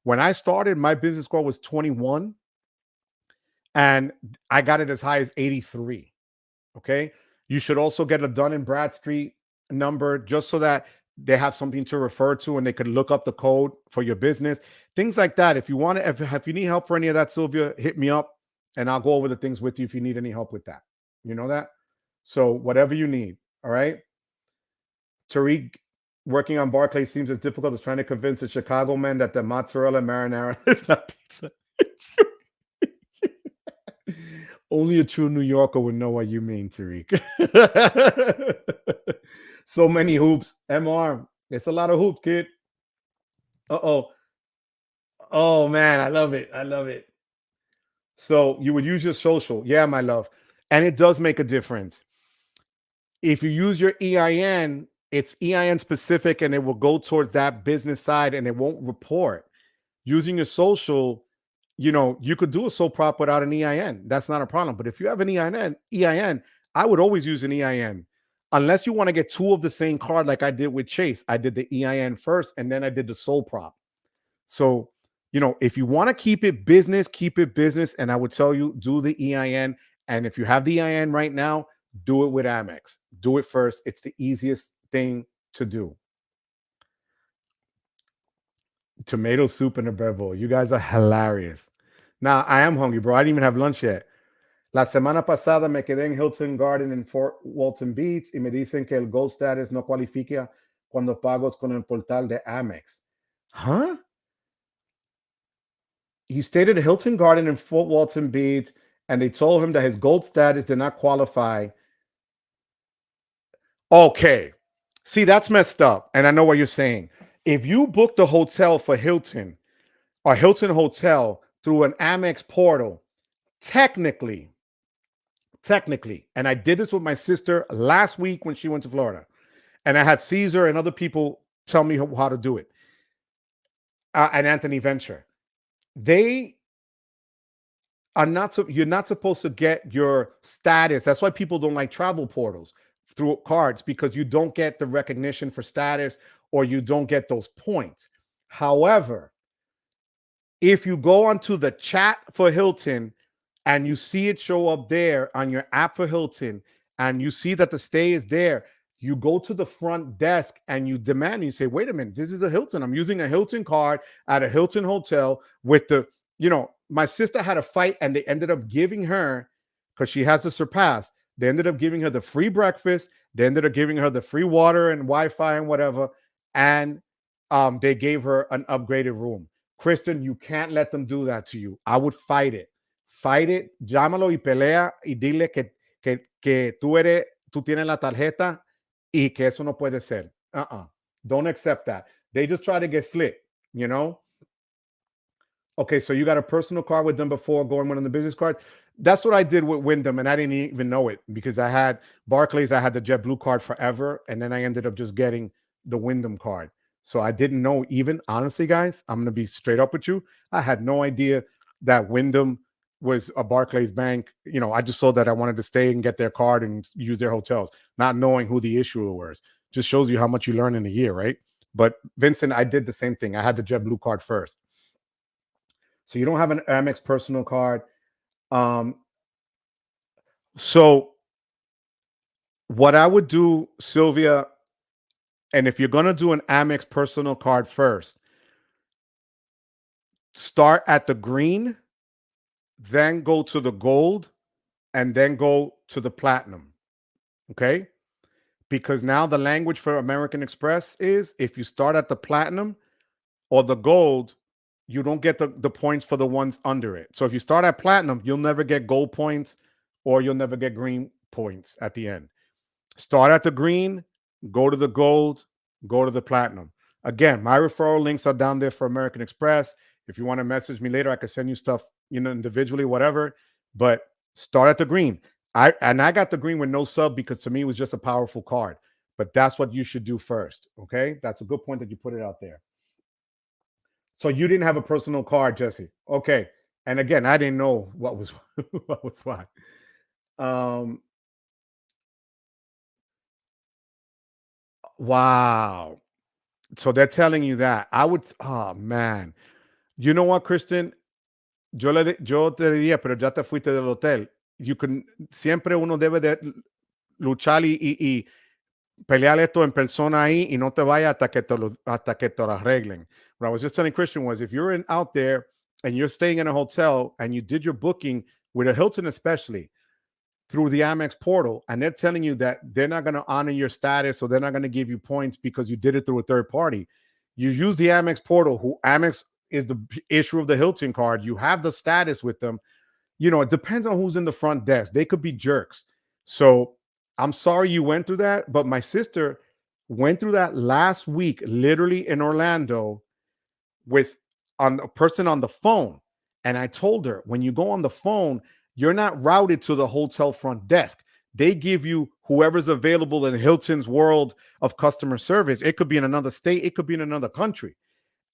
When I started, my business score was 21, and I got it as high as 83. Okay. You should also get a Dun and Bradstreet number just so that they have something to refer to and they could look up the code for your business. Things like that. If you want to, if you need help for any of that, Sylvia, hit me up and I'll go over the things with you if you need any help with that. You know that? So whatever you need. All right. Tariq, working on Barclays seems as difficult as trying to convince a Chicago man that the mozzarella marinara is not pizza. Only a true New Yorker would know what you mean, Tariq. So many hoops. MR. It's a lot of hoops, kid. Uh-oh. Oh, man. I love it. I love it. So you would use your social. Yeah, my love. And it does make a difference. If you use your EIN, it's EIN specific and it will go towards that business side and it won't report. Using your social, you could do a sole prop without an EIN. That's not a problem. But if you have an EIN, I would always use an EIN. Unless you want to get two of the same card like I did with Chase. I did the EIN first and then I did the sole prop. So, if you want to keep it business, keep it business. And I would tell you, do the EIN. And if you have the EIN right now, do it with Amex. Do it first. It's the easiest thing to do. Tomato soup in a bread bowl. You guys are hilarious. Now, I am hungry, bro. I didn't even have lunch yet. La semana pasada me quedé en Hilton Garden en Fort Walton Beach y me dicen que el Gold Status no cualifica cuando pagos con el portal de Amex. Huh? He stayed at Hilton Garden in Fort Walton Beach and they told him that his Gold Status did not qualify. Okay. See, that's messed up. And I know what you're saying. If you booked a hotel for Hilton or Hilton Hotel through an Amex portal, technically, and I did this with my sister last week when she went to Florida, and I had Caesar and other people tell me how to do it, and Anthony Venture. They are you're not supposed to get your status. That's why people don't like travel portals through cards, because you don't get the recognition for status or you don't get those points. However, if you go onto the chat for Hilton and you see it show up there on your app for Hilton and you see that the stay is there, you go to the front desk and you demand, you say, wait a minute, this is a Hilton. I'm using a Hilton card at a Hilton hotel with my sister had a fight and they ended up giving her, because she has to surpass, they ended up giving her the free breakfast. They ended up giving her the free water and Wi-Fi and whatever. And they gave her an upgraded room. Kristen, you can't let them do that to you. I would fight it. Fight it. Llámalo y pelea y dile que tú tienes la tarjeta y que eso no puede ser. Don't accept that. They just try to get slick, Okay, so you got a personal card with them before going one of the business cards. That's what I did with Wyndham, and I didn't even know it because I had Barclays. I had the JetBlue card forever, and then I ended up just getting the Wyndham card. So I didn't know even honestly, guys. I'm gonna be straight up with you. I had no idea that Wyndham was a Barclays bank. You know, I just saw that I wanted to stay and get their card and use their hotels, not knowing who the issuer was. Just shows you how much you learn in a year, right? But Vincent, I did the same thing. I had the JetBlue card first. So you don't have an Amex personal card. Um, so what I would do, Sylvia, and if you're gonna do an Amex personal card first, start at the green, then go to the gold, and then go to the platinum. Okay? Because now the language for American Express is if you start at the platinum or the gold, you don't get the points for the ones under it. So if you start at platinum, you'll never get gold points or you'll never get green points at the end. Start at the green, go to the gold, go to the platinum. Again, my referral links are down there for American Express. If you want to message me later, I can send you stuff, individually, whatever. But start at the green. I got the green with no sub because to me it was just a powerful card. But that's what you should do first. Okay. That's a good point that you put it out there. So you didn't have a personal card, Jesse. Okay. And again, I didn't know what was what was what. Um, wow. So they're telling you that. I would, oh man. You know what, Kristen? Yo te diría, pero ya te fuiste del hotel. You can, siempre uno debe de luchar y pelear esto en persona ahí y no te vayas hasta que te lo arreglen. What I was just telling Christian was if you're out there and you're staying in a hotel and you did your booking with a Hilton, especially through the Amex portal, and they're telling you that they're not going to honor your status or they're not going to give you points because you did it through a third party. You use the Amex portal, who Amex is the issuer of the Hilton card. You have the status with them. It depends on who's in the front desk. They could be jerks. So I'm sorry you went through that, but my sister went through that last week, literally in Orlando, with on a person on the phone. And I told her, when you go on the phone, you're not routed to the hotel front desk. They give you whoever's available in Hilton's world of customer service. It could be in another state, it could be in another country.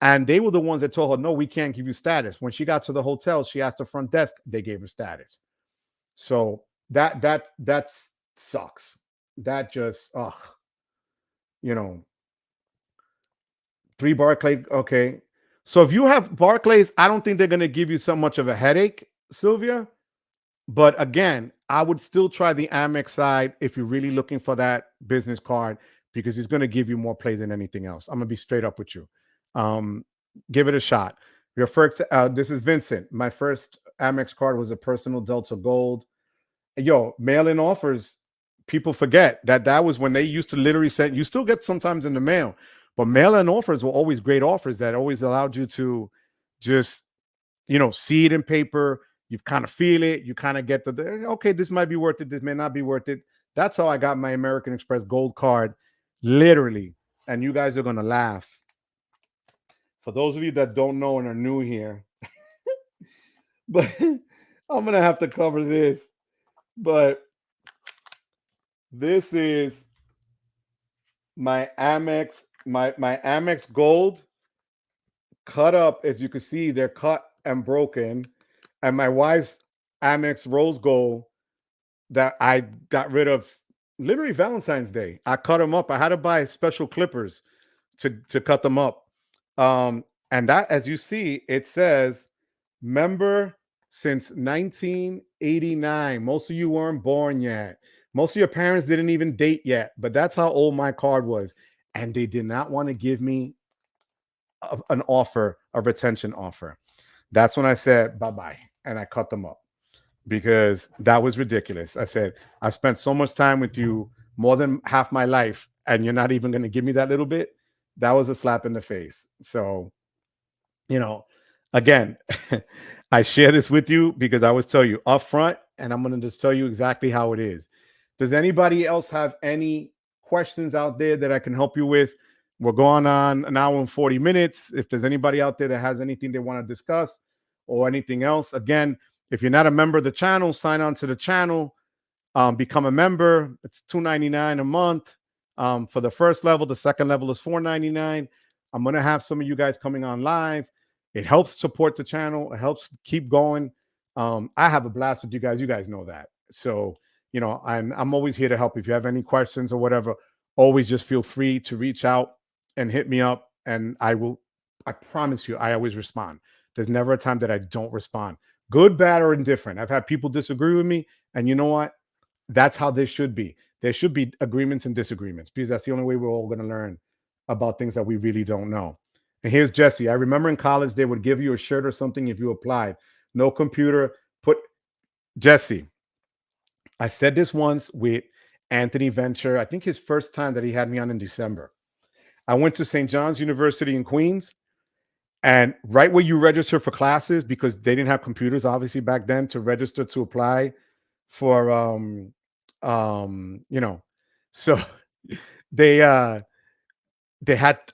And they were the ones that told her, no, we can't give you status. When she got to the hotel, she asked the front desk, they gave her status. So that sucks. That just, you know, 3 Barclays. Okay. So if you have Barclays, I don't think they're going to give you so much of a headache, Sylvia. But again, I would still try the Amex side if you're really looking for that business card because it's going to give you more play than anything else. I'm going to be straight up with you. Give it a shot. Your first, this is Vincent. My first Amex card was a personal Delta Gold. Yo, mail-in offers. People forget that was when they used to literally send. You still get sometimes in the mail, but mail-in offers were always great offers that always allowed you to just, see it in paper. You kind of feel it. You kind of get okay, this might be worth it. This may not be worth it. That's how I got my American Express Gold card, literally. And you guys are going to laugh. For those of you that don't know and are new here, but I'm going to have to cover this. But this is my Amex, my Amex Gold cut up. As you can see, they're cut and broken. And my wife's Amex Rose Gold that I got rid of literally Valentine's Day. I cut them up. I had to buy special clippers to cut them up. And that, as you see, it says member since 1989. Most of you weren't born yet. Most of your parents didn't even date yet, but that's how old my card was. And they did not want to give me an offer, a retention offer. That's when I said bye-bye and I cut them up because that was ridiculous. I said, I spent so much time with you, more than half my life, and you're not even going to give me that little bit. That was a slap in the face. So, again, I share this with you because I always tell you up front, and I'm going to just tell you exactly how it is. Does anybody else have any questions out there that I can help you with? We're going on an hour and 40 minutes. If there's anybody out there that has anything they want to discuss, or anything else. Again, if you're not a member of the channel, sign on to the channel, become a member. It's $2.99 a month for the first level. The second level is $4.99. I'm going to have some of you guys coming on live. It helps support the channel. It helps keep going. I have a blast with you guys. You guys know that. So, I'm always here to help. If you have any questions or whatever, always just feel free to reach out and hit me up. And I promise you, I always respond. There's never a time that I don't respond. Good, bad, or indifferent. I've had people disagree with me. And you know what? That's how this should be. There should be agreements and disagreements, because that's the only way we're all going to learn about things that we really don't know. And here's Jesse. I remember in college, they would give you a shirt or something if you applied. No computer. Jesse, I said this once with Anthony Venture. I think his first time that he had me on in December. I went to St. John's University in Queens, and right where you register for classes, because they didn't have computers, obviously, back then, to register to apply for, so they had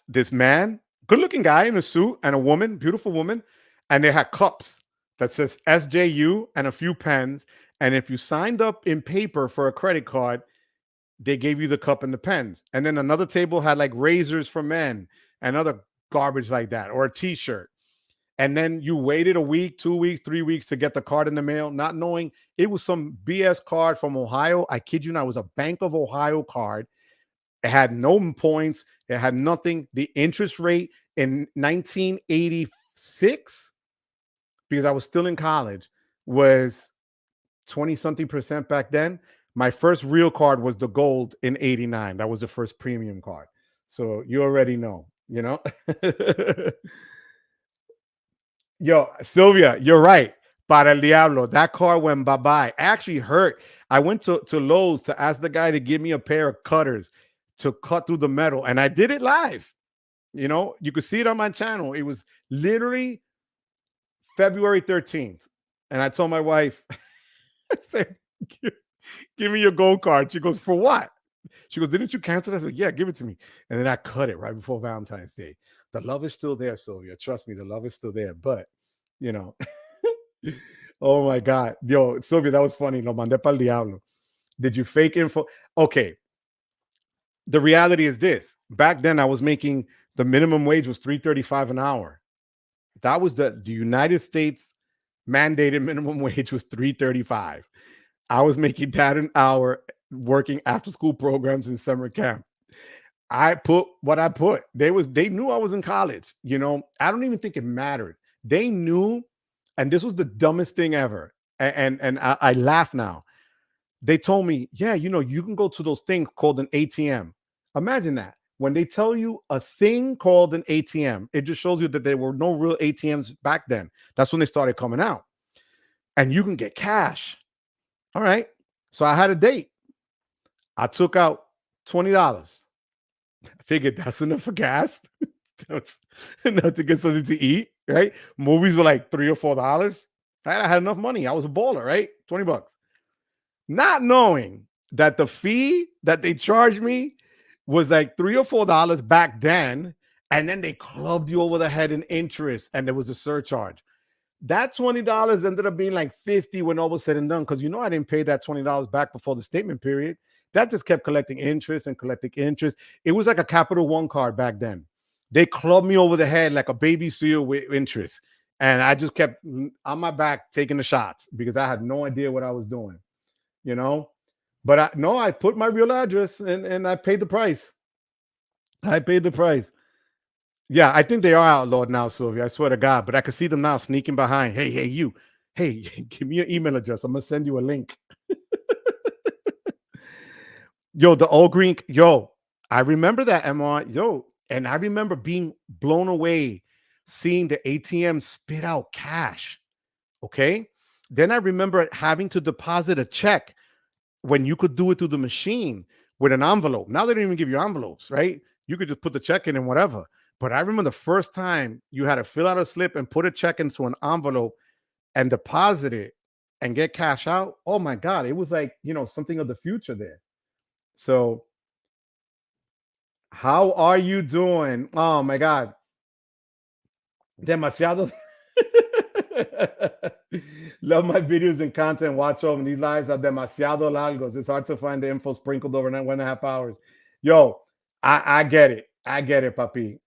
this man, good looking guy in a suit, and a woman, beautiful woman. And they had cups that says SJU and a few pens. And if you signed up in paper for a credit card, they gave you the cup and the pens. And then another table had like razors for men and other garbage like that, or a t-shirt. And then you waited a week, 2 weeks, 3 weeks to get the card in the mail, not knowing it was some BS card from Ohio. I kid you not, it was a Bank of Ohio card. It had no points. It had nothing. The interest rate in 1986, because I was still in college, was 20-something% back then. My first real card was the gold in 89. That was the first premium card. So you already know, Yo, Sylvia, you're right. Para el diablo. That car went bye-bye. Actually hurt. I went to Lowe's to ask the guy to give me a pair of cutters to cut through the metal. And I did it live. You could see it on my channel. It was literally February 13th. And I told my wife, I said, give me your gold card. She goes, for what? She goes, didn't you cancel it? I said, yeah, give it to me. And then I cut it right before Valentine's Day. The love is still there, Sylvia. Trust me, the love is still there. But, oh my God. Yo, Sylvia, that was funny. Lo mandé pa'l diablo. Did you fake info? Okay. The reality is this. Back then, I was making, the minimum wage was $3.35 an hour. That was the United States mandated minimum wage was $3.35. I was making that an hour working after school programs in summer camp. I put what I put. They knew I was in college. I don't even think it mattered. They knew, and this was the dumbest thing ever. And I laugh now. They told me, yeah, you can go to those things called an ATM. Imagine that. When they tell you a thing called an ATM, it just shows you that there were no real ATMs back then. That's when they started coming out. And you can get cash. All right. So I had a date. I took out $20. I figured that's enough for gas. Enough to get something to eat, right? Movies were like $3 or $4. I had enough money. I was a baller, right? $20. Not knowing that the fee that they charged me was like $3 or $4 back then. And then they clubbed you over the head in interest, and there was a surcharge. That $20 ended up being like $50 when all was said and done, because I didn't pay that $20 back before the statement period. That just kept collecting interest and collecting interest. It was like a Capital One card back then. They clubbed me over the head like a baby seal with interest. And I just kept on my back taking the shots because I had no idea what I was doing, But I put my real address and I paid the price. I paid the price. Yeah, I think they are outlawed now, Sylvia. I swear to God. But I can see them now sneaking behind. Hey, you. Hey, give me your email address. I'm going to send you a link. Yo, the old green. Yo, I remember that, MR. Yo, and I remember being blown away seeing the ATM spit out cash. Okay. Then I remember having to deposit a check when you could do it through the machine with an envelope. Now they don't even give you envelopes, right? You could just put the check in and whatever. But I remember the first time you had to fill out a slip and put a check into an envelope and deposit it and get cash out. Oh my God. It was like, something of the future there. So how are you doing? Oh my God. Demasiado. Love my videos and content. Watch over. These lives are demasiado largos. It's hard to find the info sprinkled over 1.5 hours. Yo, I get it. I get it, papi.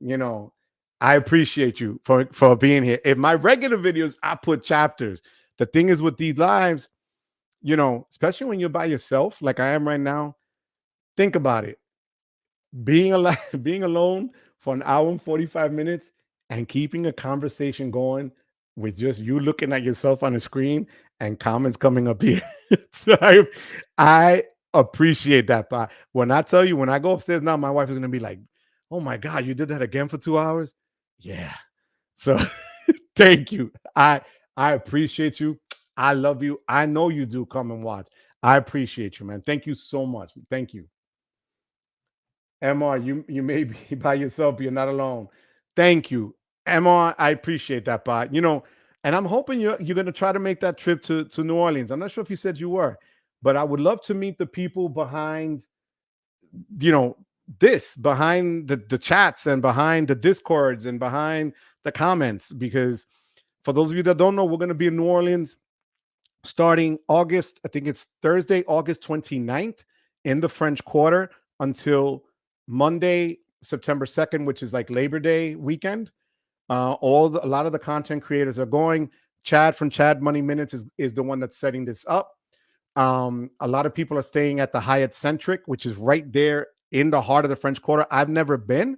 I appreciate you for being here. If my regular videos, I put chapters. The thing is with these lives, especially when you're by yourself, like I am right now, think about it. Being alive, being alone for an hour and 45 minutes and keeping a conversation going with just you looking at yourself on the screen and comments coming up here. So I appreciate that. But when I tell you, when I go upstairs now, my wife is going to be like, oh my God, you did that again for 2 hours? Yeah. So thank you. I appreciate you. I love you. I know you do come and watch. I appreciate you, man. Thank you so much. Thank you. MR, you may be by yourself, but you're not alone. Thank you. MR, I appreciate that, bot. And I'm hoping you're gonna try to make that trip to New Orleans. I'm not sure if you said you were, but I would love to meet the people behind, you know, behind the chats and behind the discords and behind the comments. Because for those of you that don't know, we're gonna be in New Orleans starting August, I think it's Thursday, August 29th in the French Quarter until Monday, September 2nd, which is like Labor Day weekend. A lot of the content creators are going. Chad from Chad Money Minutes is the one that's setting this up. A lot of people are staying at the Hyatt Centric, which is right there in the heart of the French Quarter. I've never been,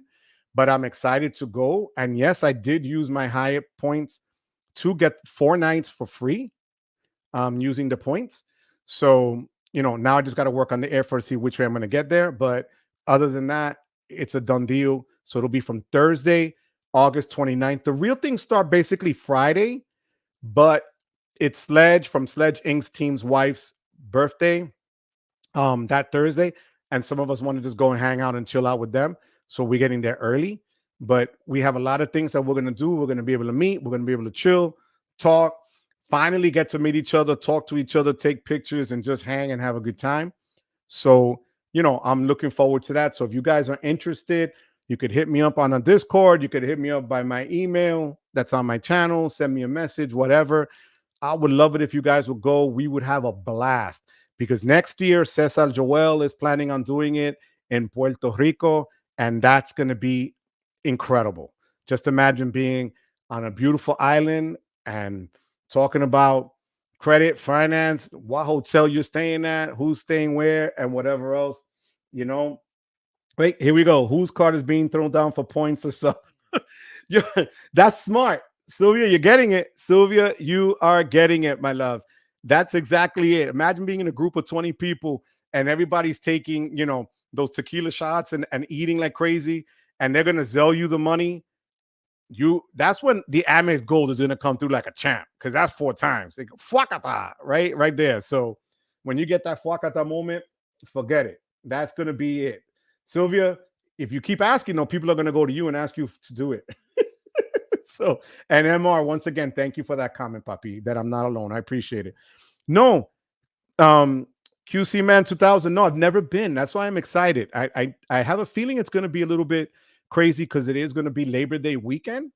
but I'm excited to go. And yes, I did use my Hyatt points to get 4 nights for free using the points. So, now I just got to work on the airfare to see which way I'm going to get there. But other than that, it's a done deal. So it'll be from Thursday, August 29th. The real things start basically Friday, but it's Sledge from Sledge Inc.'s team's wife's birthday that Thursday. And some of us want to just go and hang out and chill out with them. So we're getting there early. But we have a lot of things that we're going to do. We're going to be able to meet. We're going to be able to chill, talk, finally get to meet each other, talk to each other, take pictures, and just hang and have a good time. So, I'm looking forward to that. So if you guys are interested, you could hit me up on a Discord. You could hit me up by my email that's on my channel. Send me a message, whatever. I would love it if you guys would go. We would have a blast because next year, Cesar Joel is planning on doing it in Puerto Rico, and that's going to be incredible. Just imagine being on a beautiful island and talking about credit, finance, what hotel you're staying at, who's staying where, and whatever else, Wait, here we go. Whose card is being thrown down for points or something? That's smart. Sylvia, you're getting it. Sylvia, you are getting it, my love. That's exactly it. Imagine being in a group of 20 people and everybody's taking, those tequila shots and eating like crazy, and they're going to sell you the money. That's when the Amex Gold is going to come through like a champ, because that's 4 times. They go, fuakata, right there. So when you get that fuakata moment, forget it. That's going to be it. Sylvia, if you keep asking, people are going to go to you and ask you to do it. So, and MR, once again, thank you for that comment, Papi, that I'm not alone. I appreciate it. No, QC Man 2000. No, I've never been. That's why I'm excited. I have a feeling it's going to be a little bit crazy because it is going to be Labor Day weekend,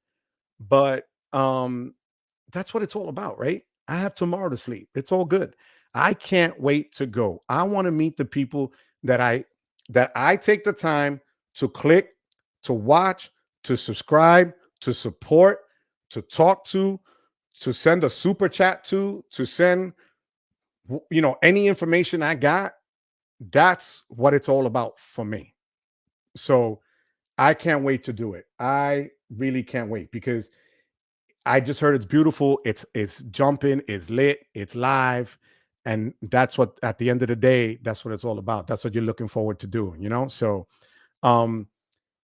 but that's what it's all about, right? I have tomorrow to sleep. It's all good. I can't wait to go. I want to meet the people that I take the time to click, to watch, to subscribe, to support, to talk to send a super chat to send any information I got. That's what it's all about for me. So I can't wait to do it. I really can't wait because I just heard it's beautiful. It's jumping, it's lit, it's live. And that's what, at the end of the day, that's what it's all about. That's what you're looking forward to doing, So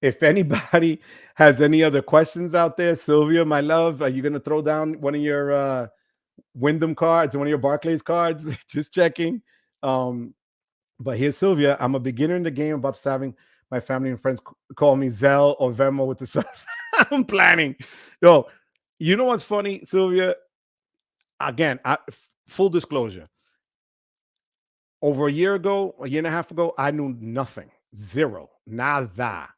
if anybody has any other questions out there, Sylvia, my love, are you going to throw down one of your Wyndham cards, one of your Barclays cards? Just checking. But here's Sylvia. I'm a beginner in the game, about to having my family and friends call me Zelle or Venmo with the sauce. I'm planning. Yo, you know what's funny, Sylvia? Again, full disclosure. Over a year and a half ago, I knew nothing. Zero. Nada.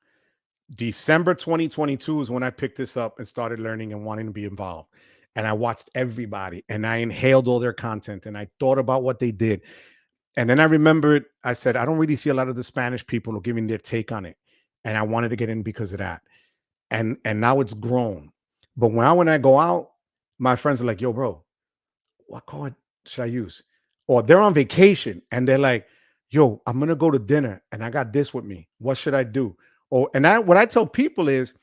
December 2022 is when I picked this up and started learning and wanting to be involved. and I watched everybody and I inhaled all their content and I thought about what they did. And then I remembered, I said, I don't really see a lot of the Spanish people giving their take on it. And I wanted to get in because of that. And now it's grown. But when I go out, my friends are like, yo, bro, what card should I use? Or they're on vacation and they're like, yo, I'm gonna go to dinner and I got this with me. What should I do? Or what I tell people is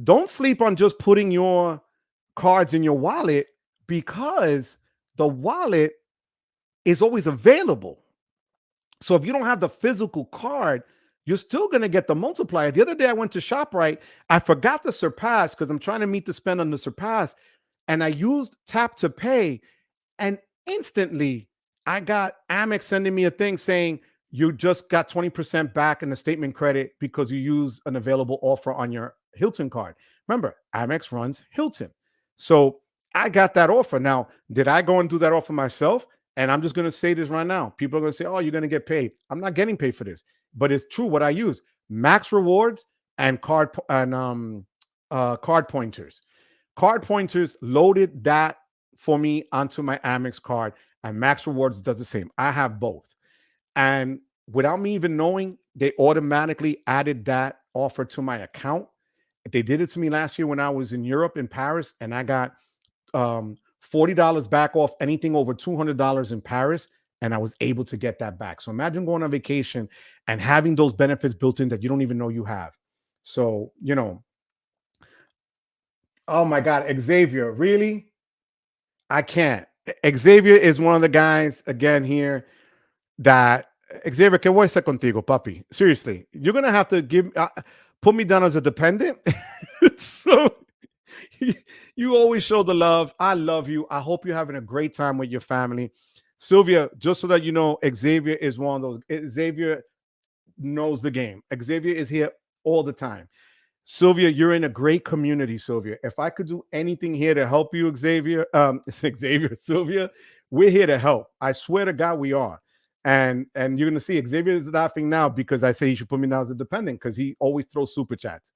don't sleep on just putting your cards in your wallet because the wallet is always available. So if you don't have the physical card, you're still going to get the multiplier. The other day I went to ShopRite. I forgot the Surpass because I'm trying to meet the spend on the Surpass. And I used Tap to Pay. And instantly I got Amex sending me a thing saying you just got 20% back in the statement credit because you used an available offer on your Hilton card. Remember, Amex runs Hilton. So I got that offer. Now, did I go and do that offer myself? And I'm just going to say this right now. People are going to say, oh, you're going to get paid. I'm not getting paid for this. But it's true what I use. MaxRewards and card pointers. Card pointers loaded that for me onto my Amex card, and MaxRewards does the same. I have both. And without me even knowing, they automatically added that offer to my account. They did it to me last year when I was in Europe, in Paris, and I got $40 back off anything over $200 in Paris, and I was able to get that back. So imagine going on vacation and having those benefits built in that you don't even know you have. So, oh my God, Xavier, really? I can't. Xavier is one of the guys, again, here that Xavier, que voy a hacer contigo, papi? Seriously, you're gonna have to put me down as a dependent. So you always show the love. I love you. I hope you're having a great time with your family. Sylvia, just so that you know, Xavier is one of those. Xavier knows the game. Xavier is here all the time. Sylvia, you're in a great community, Sylvia. If I could do anything here to help you, Xavier, Xavier, Sylvia, we're here to help. I swear to God, we are. And you're gonna see Xavier is laughing now because I say he should put me now as a dependent because he always throws super chats.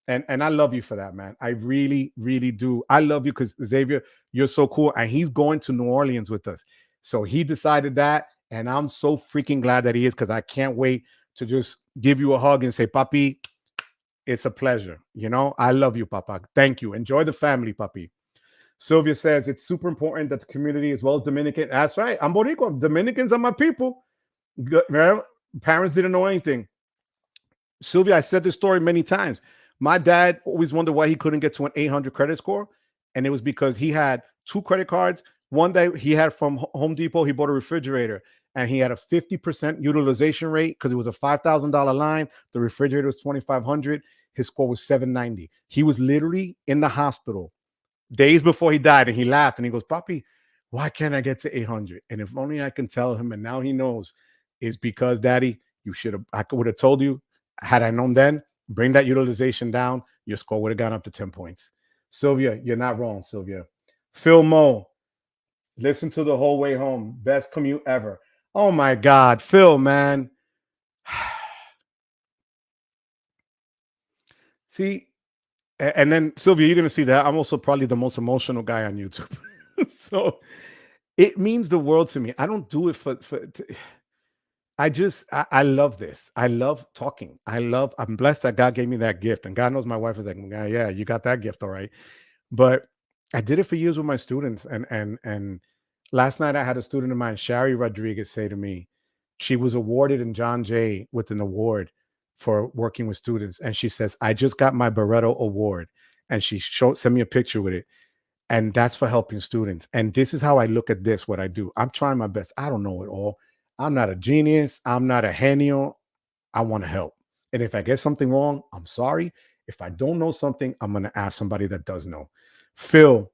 And I love you for that, man. I really, really do. I love you because Xavier, you're so cool. And he's going to New Orleans with us. So he decided that. And I'm so freaking glad that he is because I can't wait to just give you a hug and say, Papi, it's a pleasure. I love you, Papa. Thank you. Enjoy the family, Papi. Sylvia says it's super important that the community as well as Dominican. That's right. I'm Boricua. Dominicans are my people. Parents didn't know anything. Sylvia, I said this story many times. My dad always wondered why he couldn't get to an 800 credit score. And it was because he had two credit cards. One that he had from Home Depot, he bought a refrigerator and he had a 50% utilization rate because it was a $5,000 line. The refrigerator was 2,500. His score was 790. He was literally in the hospital days before he died, and he laughed and he goes, Papi, why can't I get to 800? And if only I can tell him, and now he knows, is because, Daddy, I would have told you, had I known then, bring that utilization down, your score would have gone up to 10 points. Sylvia, you're not wrong, Sylvia. Phil Mo, listen to the whole way home. Best commute ever. Oh my God, Phil, man. See, and then Sylvia, you're going to see that I'm also probably the most emotional guy on YouTube. So it means the world to me. I don't do it I love this. I love talking. I'm blessed that God gave me that gift. And God knows my wife is like, yeah, you got that gift. All right. But I did it for years with my students. And last night I had a student of mine, Shari Rodriguez, say to me, she was awarded in John Jay with an award for working with students. And she says, I just got my Barreto award. And she sent me a picture with it. And that's for helping students. And this is how I look at this, what I do. I'm trying my best. I don't know it all. I'm not a genius. I'm not a genio. I want to help. And if I get something wrong, I'm sorry. If I don't know something, I'm going to ask somebody that does know. Phil,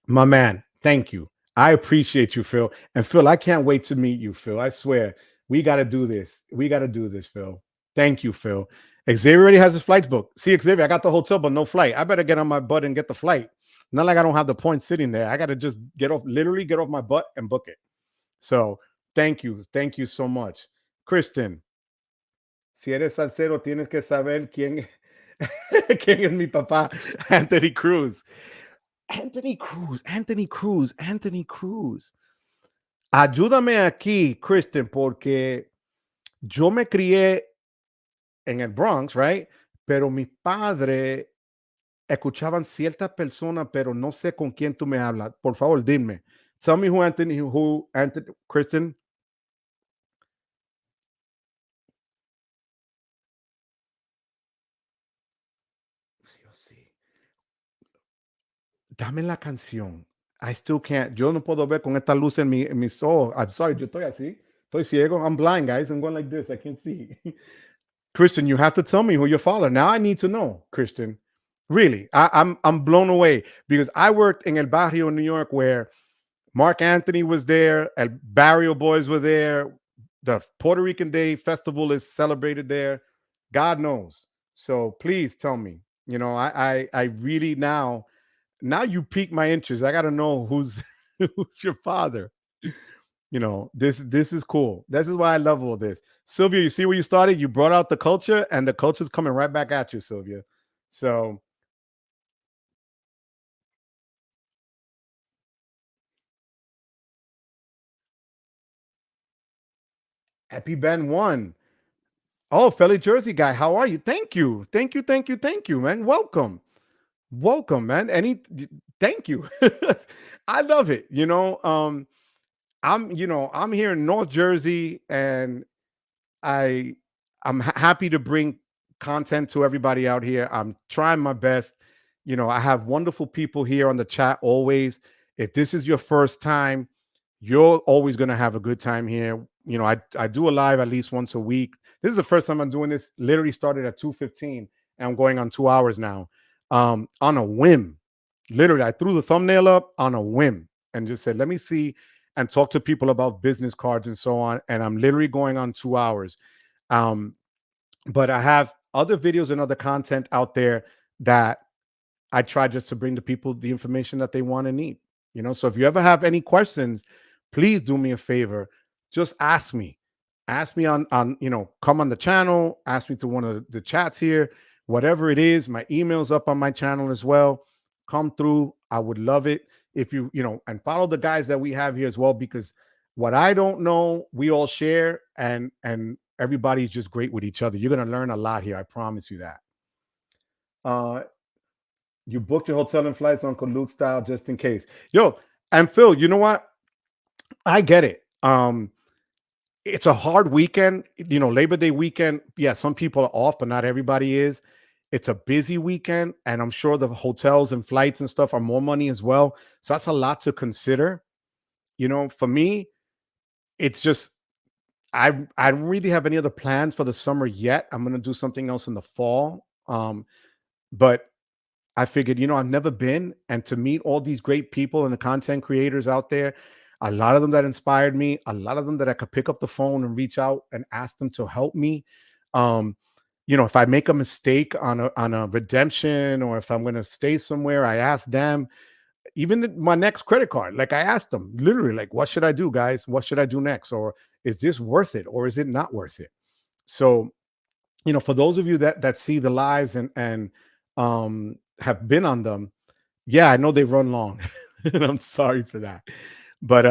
my man, thank you. I appreciate you, Phil. And Phil, I can't wait to meet you, Phil. I swear, we got to do this. We got to do this, Phil. Thank you, Phil. Xavier already has his flights booked. See, Xavier, I got the hotel, but no flight. I better get on my butt and get the flight. Not like I don't have the points sitting there. I got to just literally get off my butt and book it. So thank you. Thank you so much. Kristen, si eres salsero, tienes que saber quién, quién es mi papá, Anthony Cruz. Anthony Cruz, Anthony Cruz, Anthony Cruz. Ayúdame aquí, Kristen, porque yo me crié en el Bronx, right? Pero mi padre escuchaban ciertas personas, pero no sé con quién tú me hablas. Por favor, dime. Tell me who Anthony, Kristen. Sí, oh, sí. Dame la canción. I still can't. Yo no puedo ver con esta luz en mis ojos. I'm sorry, yo estoy así. Estoy ciego. I'm blind, guys. I'm going like this. I can't see. Christian, you have to tell me who your father. Now I need to know, Christian. Really, I'm blown away because I worked in El Barrio, New York, where Mark Anthony was there, El Barrio Boys were there. The Puerto Rican Day Festival is celebrated there. God knows. So please tell me. You know, I really now you pique my interest. I got to know who's who's your father. You know, this is cool. This is why I love all this. Sylvia, you see where you started? You brought out the culture, and the culture's coming right back at you, Sylvia. So Happy Ben won. Oh, Philly Jersey guy, how are you? Thank you. Thank you. Thank you. Thank you, man. Welcome. Welcome, man. Thank you. I love it. I'm here in North Jersey and I happy to bring content to everybody out here. I'm trying my best. I have wonderful people here on the chat always. If this is your first time, you're always going to have a good time here. I do a live at least once a week. This is the first time I'm doing this. Literally started at 2:15 and I'm going on 2 hours now. On a whim. Literally, I threw the thumbnail up on a whim and just said, let me see and talk to people about business cards and so on. And I'm literally going on 2 hours. Um, but I have other videos and other content out there that I try just to bring the people the information that they want and need. So if you ever have any questions, please do me a favor. Just ask me. Ask me come on the channel, ask me to one of the chats here, whatever it is. My email's up on my channel as well. Come through. I would love it if and follow the guys that we have here as well, because what I don't know, we all share, and everybody's just great with each other. You're gonna learn a lot here. I promise you that. Uh, you booked your hotel and flights Uncle Luke style just in case. Yo, and Phil, you know what? I get it. It's a hard weekend, Labor Day weekend. Yeah, some people are off, but not everybody is. It's a busy weekend, and I'm sure the hotels and flights and stuff are more money as well. So that's a lot to consider. For me, it's just I don't really have any other plans for the summer yet. I'm gonna do something else in the fall. But I figured, I've never been, and to meet all these great people and the content creators out there, a lot of them that inspired me, a lot of them that I could pick up the phone and reach out and ask them to help me. Um, if I make a mistake on a redemption, or if I'm going to stay somewhere, I ask them. Even my next credit card, like I asked them, literally, like, what should I do, guys? What should I do next? Or is this worth it, or is it not worth it? So for those of you that see the lives and have been on them, yeah, I know they run long, and I'm sorry for that. But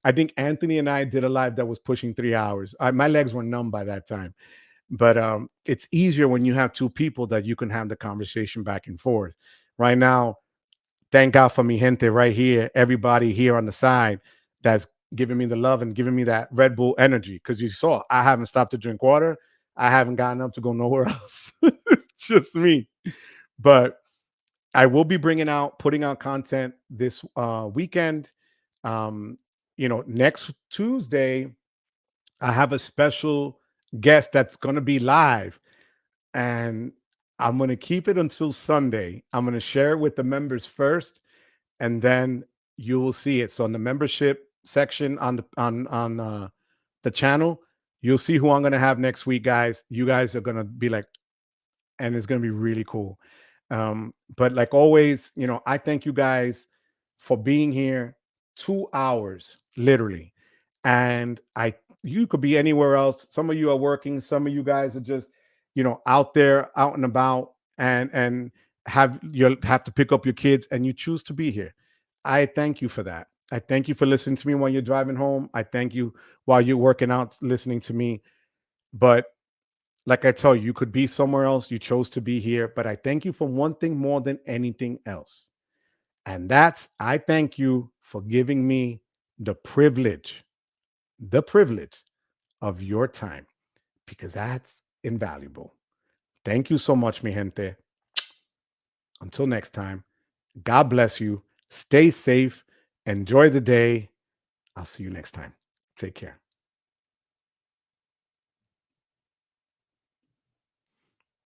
I think Anthony and I did a live that was pushing 3 hours. My legs were numb by that time. But it's easier when you have two people that you can have the conversation back and forth. Right now, thank God for mi gente right here, everybody here on the side that's giving me the love and giving me that Red Bull energy. Because you saw, I haven't stopped to drink water. I haven't gotten up to go nowhere else. It's just me. But I will be putting out content this weekend. Um, next Tuesday, I have a special guest that's going to be live, and I'm going to keep it until Sunday. I'm going to share it with the members first, and then you will see it. So in the membership section on the channel, you'll see who I'm going to have next week, guys. You guys are going to be like, and it's going to be really cool. But like always, I thank you guys for being here. 2 hours, literally. And you could be anywhere else. Some of you are working. Some of you guys are just, out there, out and about. And you'll have to pick up your kids and you choose to be here. I thank you for that. I thank you for listening to me while you're driving home. I thank you while you're working out, listening to me. But like I tell you, you could be somewhere else. You chose to be here. But I thank you for one thing more than anything else. And that's, I thank you for giving me the privilege of your time, because that's invaluable. Thank you so much, mi gente. Until next time, God bless you. Stay safe. Enjoy the day. I'll see you next time. Take care.